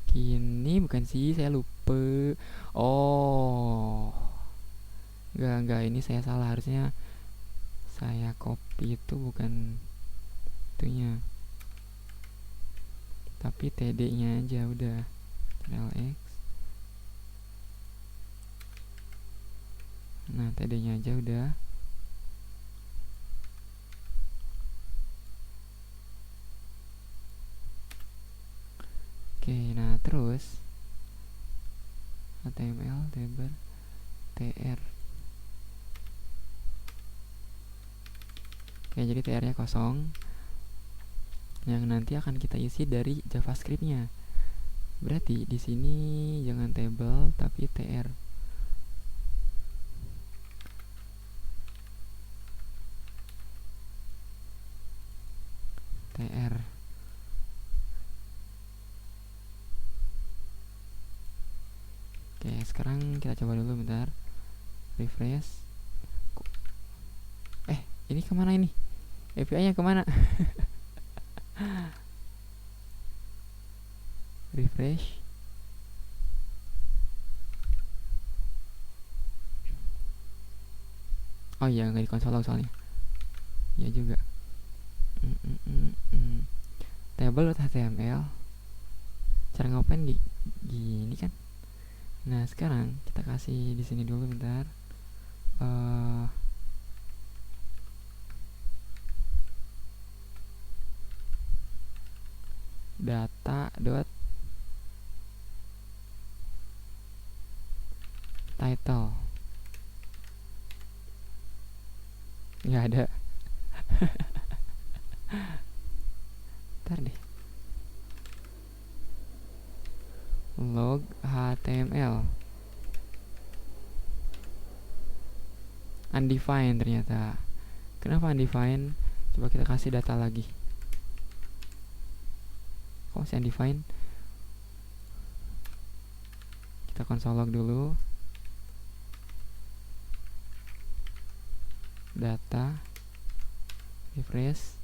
Gini bukan sih, saya lupa. Oh, enggak, ini saya salah. Harusnya saya copy itu bukan itunya, tapi TD nya aja udah. Ctrl X. Nah, TD nya aja udah. Oke, nah terus HTML table tr. Oke, jadi tr nya kosong, yang nanti akan kita isi dari JavaScript-nya. Berarti di sini jangan table tapi tr. tr. Oke, sekarang kita coba dulu bentar. Refresh. Ini kemana ini? API-nya kemana? Refresh. Oh iya, nggak di konsol log soalnya. Iya juga. Table.html. Cara ngapain gini kan? Nah, sekarang kita kasih di sini dulu bentar. Data dot title. Nggak ada. Ntar deh. Log HTML. Undefined ternyata. Kenapa undefined? Coba kita kasih data lagi. Kok masih undefined? Kita console log dulu. data, refresh,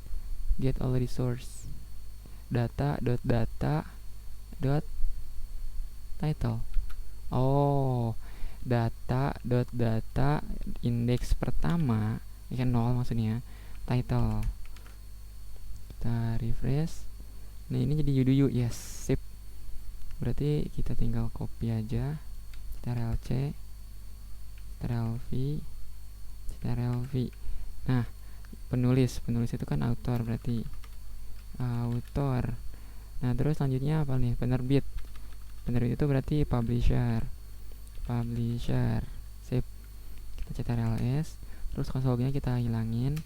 get all resource, data dot title. Oh, data indeks pertama kan 0 maksudnya, title. Kita refresh. Nah, ini jadi yuduyu. Yes, sip. Berarti kita tinggal copy aja. Ctrl C, Ctrl V, Ctrl V. Nah, penulis itu kan author, berarti author. Nah, terus selanjutnya apa nih? Penerbit itu berarti publisher. Sip. Kita Ctrl S, terus console lognya kita hilangin,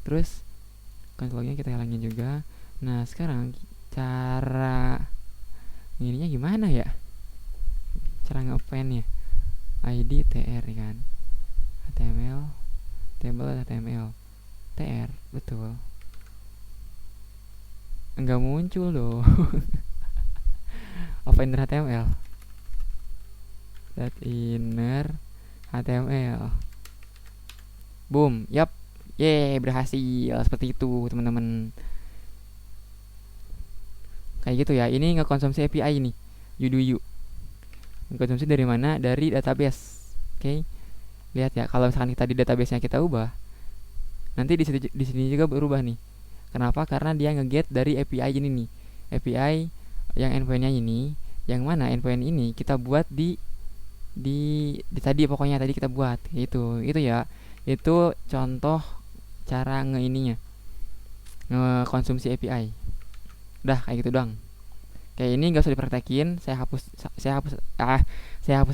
terus console lognya kita hilangin juga. Nah, sekarang cara ininya gimana ya? Cara nge-append-nya ID tr kan, html table html tr, betul, enggak muncul loh. Appender html inner html, boom, yap, berhasil. Seperti itu teman-teman, kayak gitu ya. Ini ngekonsumsi API nih, yuduyu. Konsumsi dari mana? Dari database. Oke. Lihat ya, kalau misalkan kita di database-nya kita ubah, nanti di sini juga berubah nih. Kenapa? Karena dia nge-get dari API ini nih. API yang endpoint-nya ini, yang mana endpoint ini kita buat di tadi, pokoknya tadi kita buat. Itu ya. Itu contoh cara ngekonsumsi API. Udah kayak gitu doang. Kayak ini nggak usah dipraktekin, saya hapus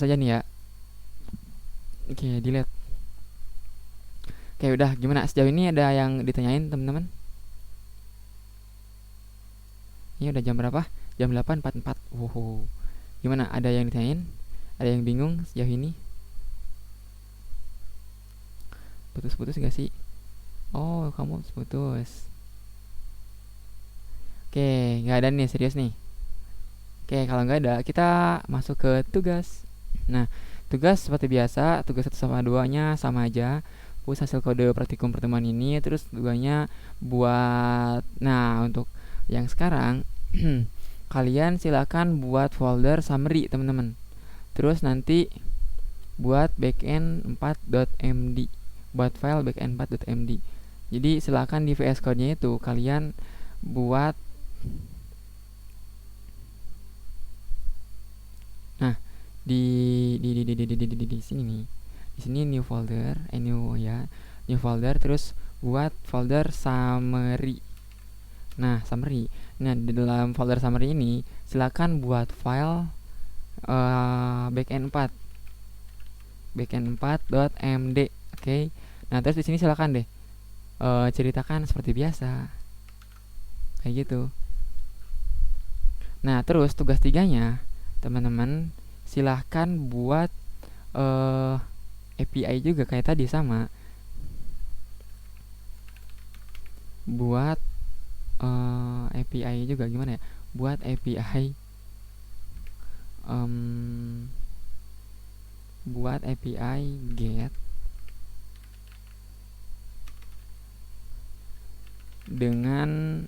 aja nih ya. Oke, delete. Oke, udah. Gimana sejauh ini, ada yang ditanyain teman-teman? Ini udah jam berapa? Jam 8.44. Wow. Gimana, ada yang ditanyain? Ada yang bingung sejauh ini? Putus-putus gak sih? Oh, kamu putus. Oke, nggak ada nih, serius nih. Oke, kalau nggak ada, kita masuk ke tugas. Nah, tugas seperti biasa, tugas 1 sama 2-nya sama aja. Push hasil kode praktikum pertemuan ini, terus tugasnya buat. Nah, untuk yang sekarang, kalian silakan buat folder summary, teman-teman. Terus nanti buat backend 4.md, buat file backend 4.md. Jadi silakan di VS Code-nya itu kalian buat. Nah, di sini nih. Di sini new folder, new folder, terus buat folder summary. Nah, summary. Nah, di dalam folder summary ini silakan buat file backend 4. Backend 4.md. Oke. Nah, terus di sini silakan deh ceritakan seperti biasa. Kayak gitu. Nah, terus tugas 3-nya teman-teman silahkan buat API juga kayak tadi, sama. Buat API juga gimana ya? Buat API buat API get dengan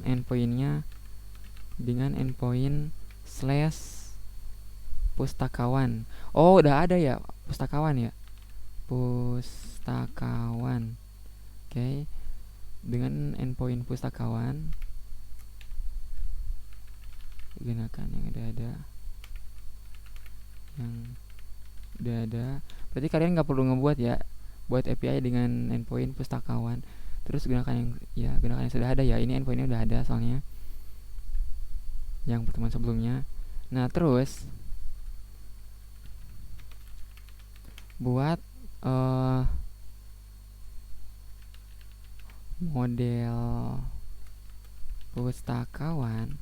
endpoint-nya dengan endpoint / pustakawan. Oh, udah ada ya pustakawan ya? Pustakawan. Oke. Dengan endpoint pustakawan gunakan yang udah ada. Berarti kalian nggak perlu ngebuat ya, buat API dengan endpoint pustakawan. Terus gunakan yang sudah ada ya. Ini endpointnya udah ada soalnya yang pertemuan sebelumnya. Nah, terus buat model pustakawan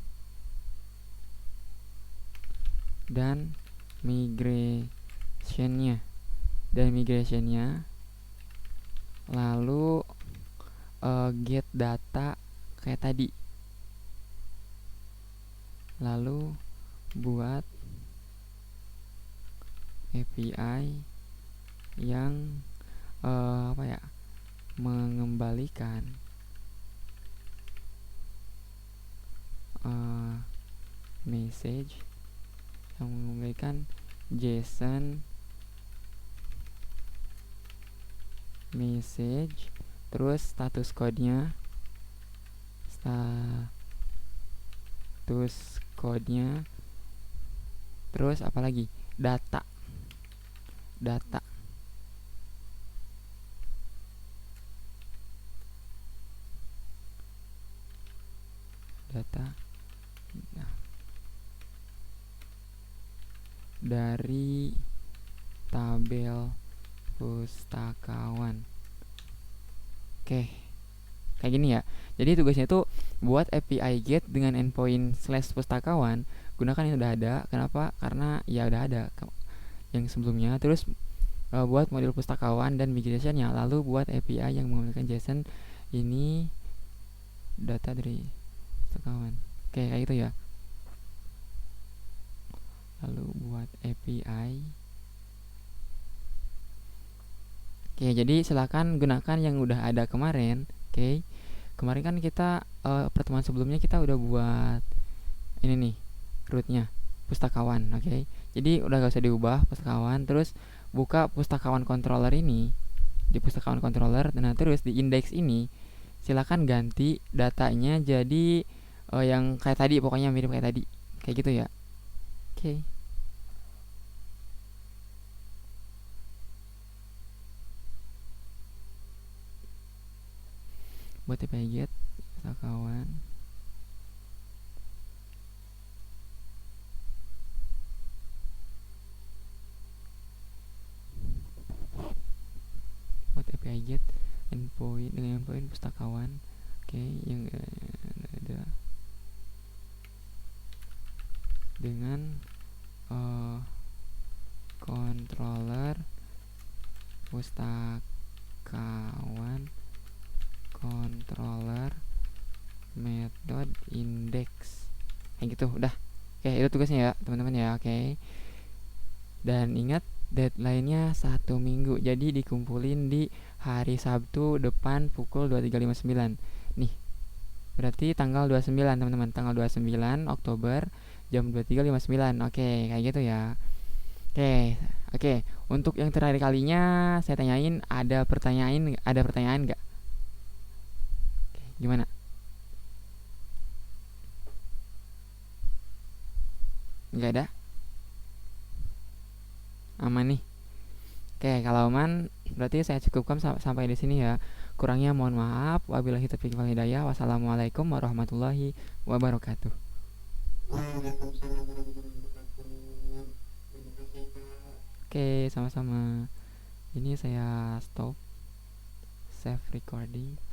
dan migrationnya lalu get data kayak tadi, lalu buat API yang apa ya, mengembalikan message, yang mengembalikan JSON message, terus status code-nya, terus apa lagi, data data nah, dari tabel pustakawan. Oke, kayak gini ya. Jadi tugasnya itu buat API get dengan endpoint /pustakawan, gunakan yang udah ada. Kenapa? Karena ya udah ada yang sebelumnya. Terus buat model pustakawan dan migrationnya, lalu buat API yang menggunakan JSON ini data dari pustakawan. Oke, kayak gitu ya. Lalu buat API. Oke, jadi silakan gunakan yang udah ada kemarin. Oke, kemarin kan kita pertemuan sebelumnya kita udah buat ini nih rootnya pustakawan. Oke, jadi udah gak usah diubah pustakawan. Terus buka pustakawan controller ini di pustakawan controller. Nah, terus di index ini silakan ganti datanya jadi yang kayak tadi, pokoknya mirip kayak tadi, kayak gitu ya. Oke. Buat API get pustakawan, buat API get endpoint dengan endpoint pustakawan. Oke, yang ada dengan controller pustakawan controller method index, kayak gitu. Udah, oke, itu tugasnya ya teman-teman ya. Oke, dan ingat deadline-nya 1 minggu, jadi dikumpulin di hari Sabtu depan pukul 23.59 nih, berarti tanggal 29 teman-teman, tanggal 29 Oktober jam 23.59. Oke, kayak gitu ya. Oke, untuk yang terakhir kalinya saya tanyain, ada pertanyaan nggak? Gimana? Nggak ada? Aman nih. Oke, kalau aman berarti saya cukupkan sampai di sini ya. Kurangnya mohon maaf. Wabillahi taufiq wal hidayah. Wassalamualaikum warahmatullahi wabarakatuh. Waalaikumsalam warahmatullahi wabarakatuh. Terima kasih Kak. Oke, sama-sama. Ini saya stop save recording.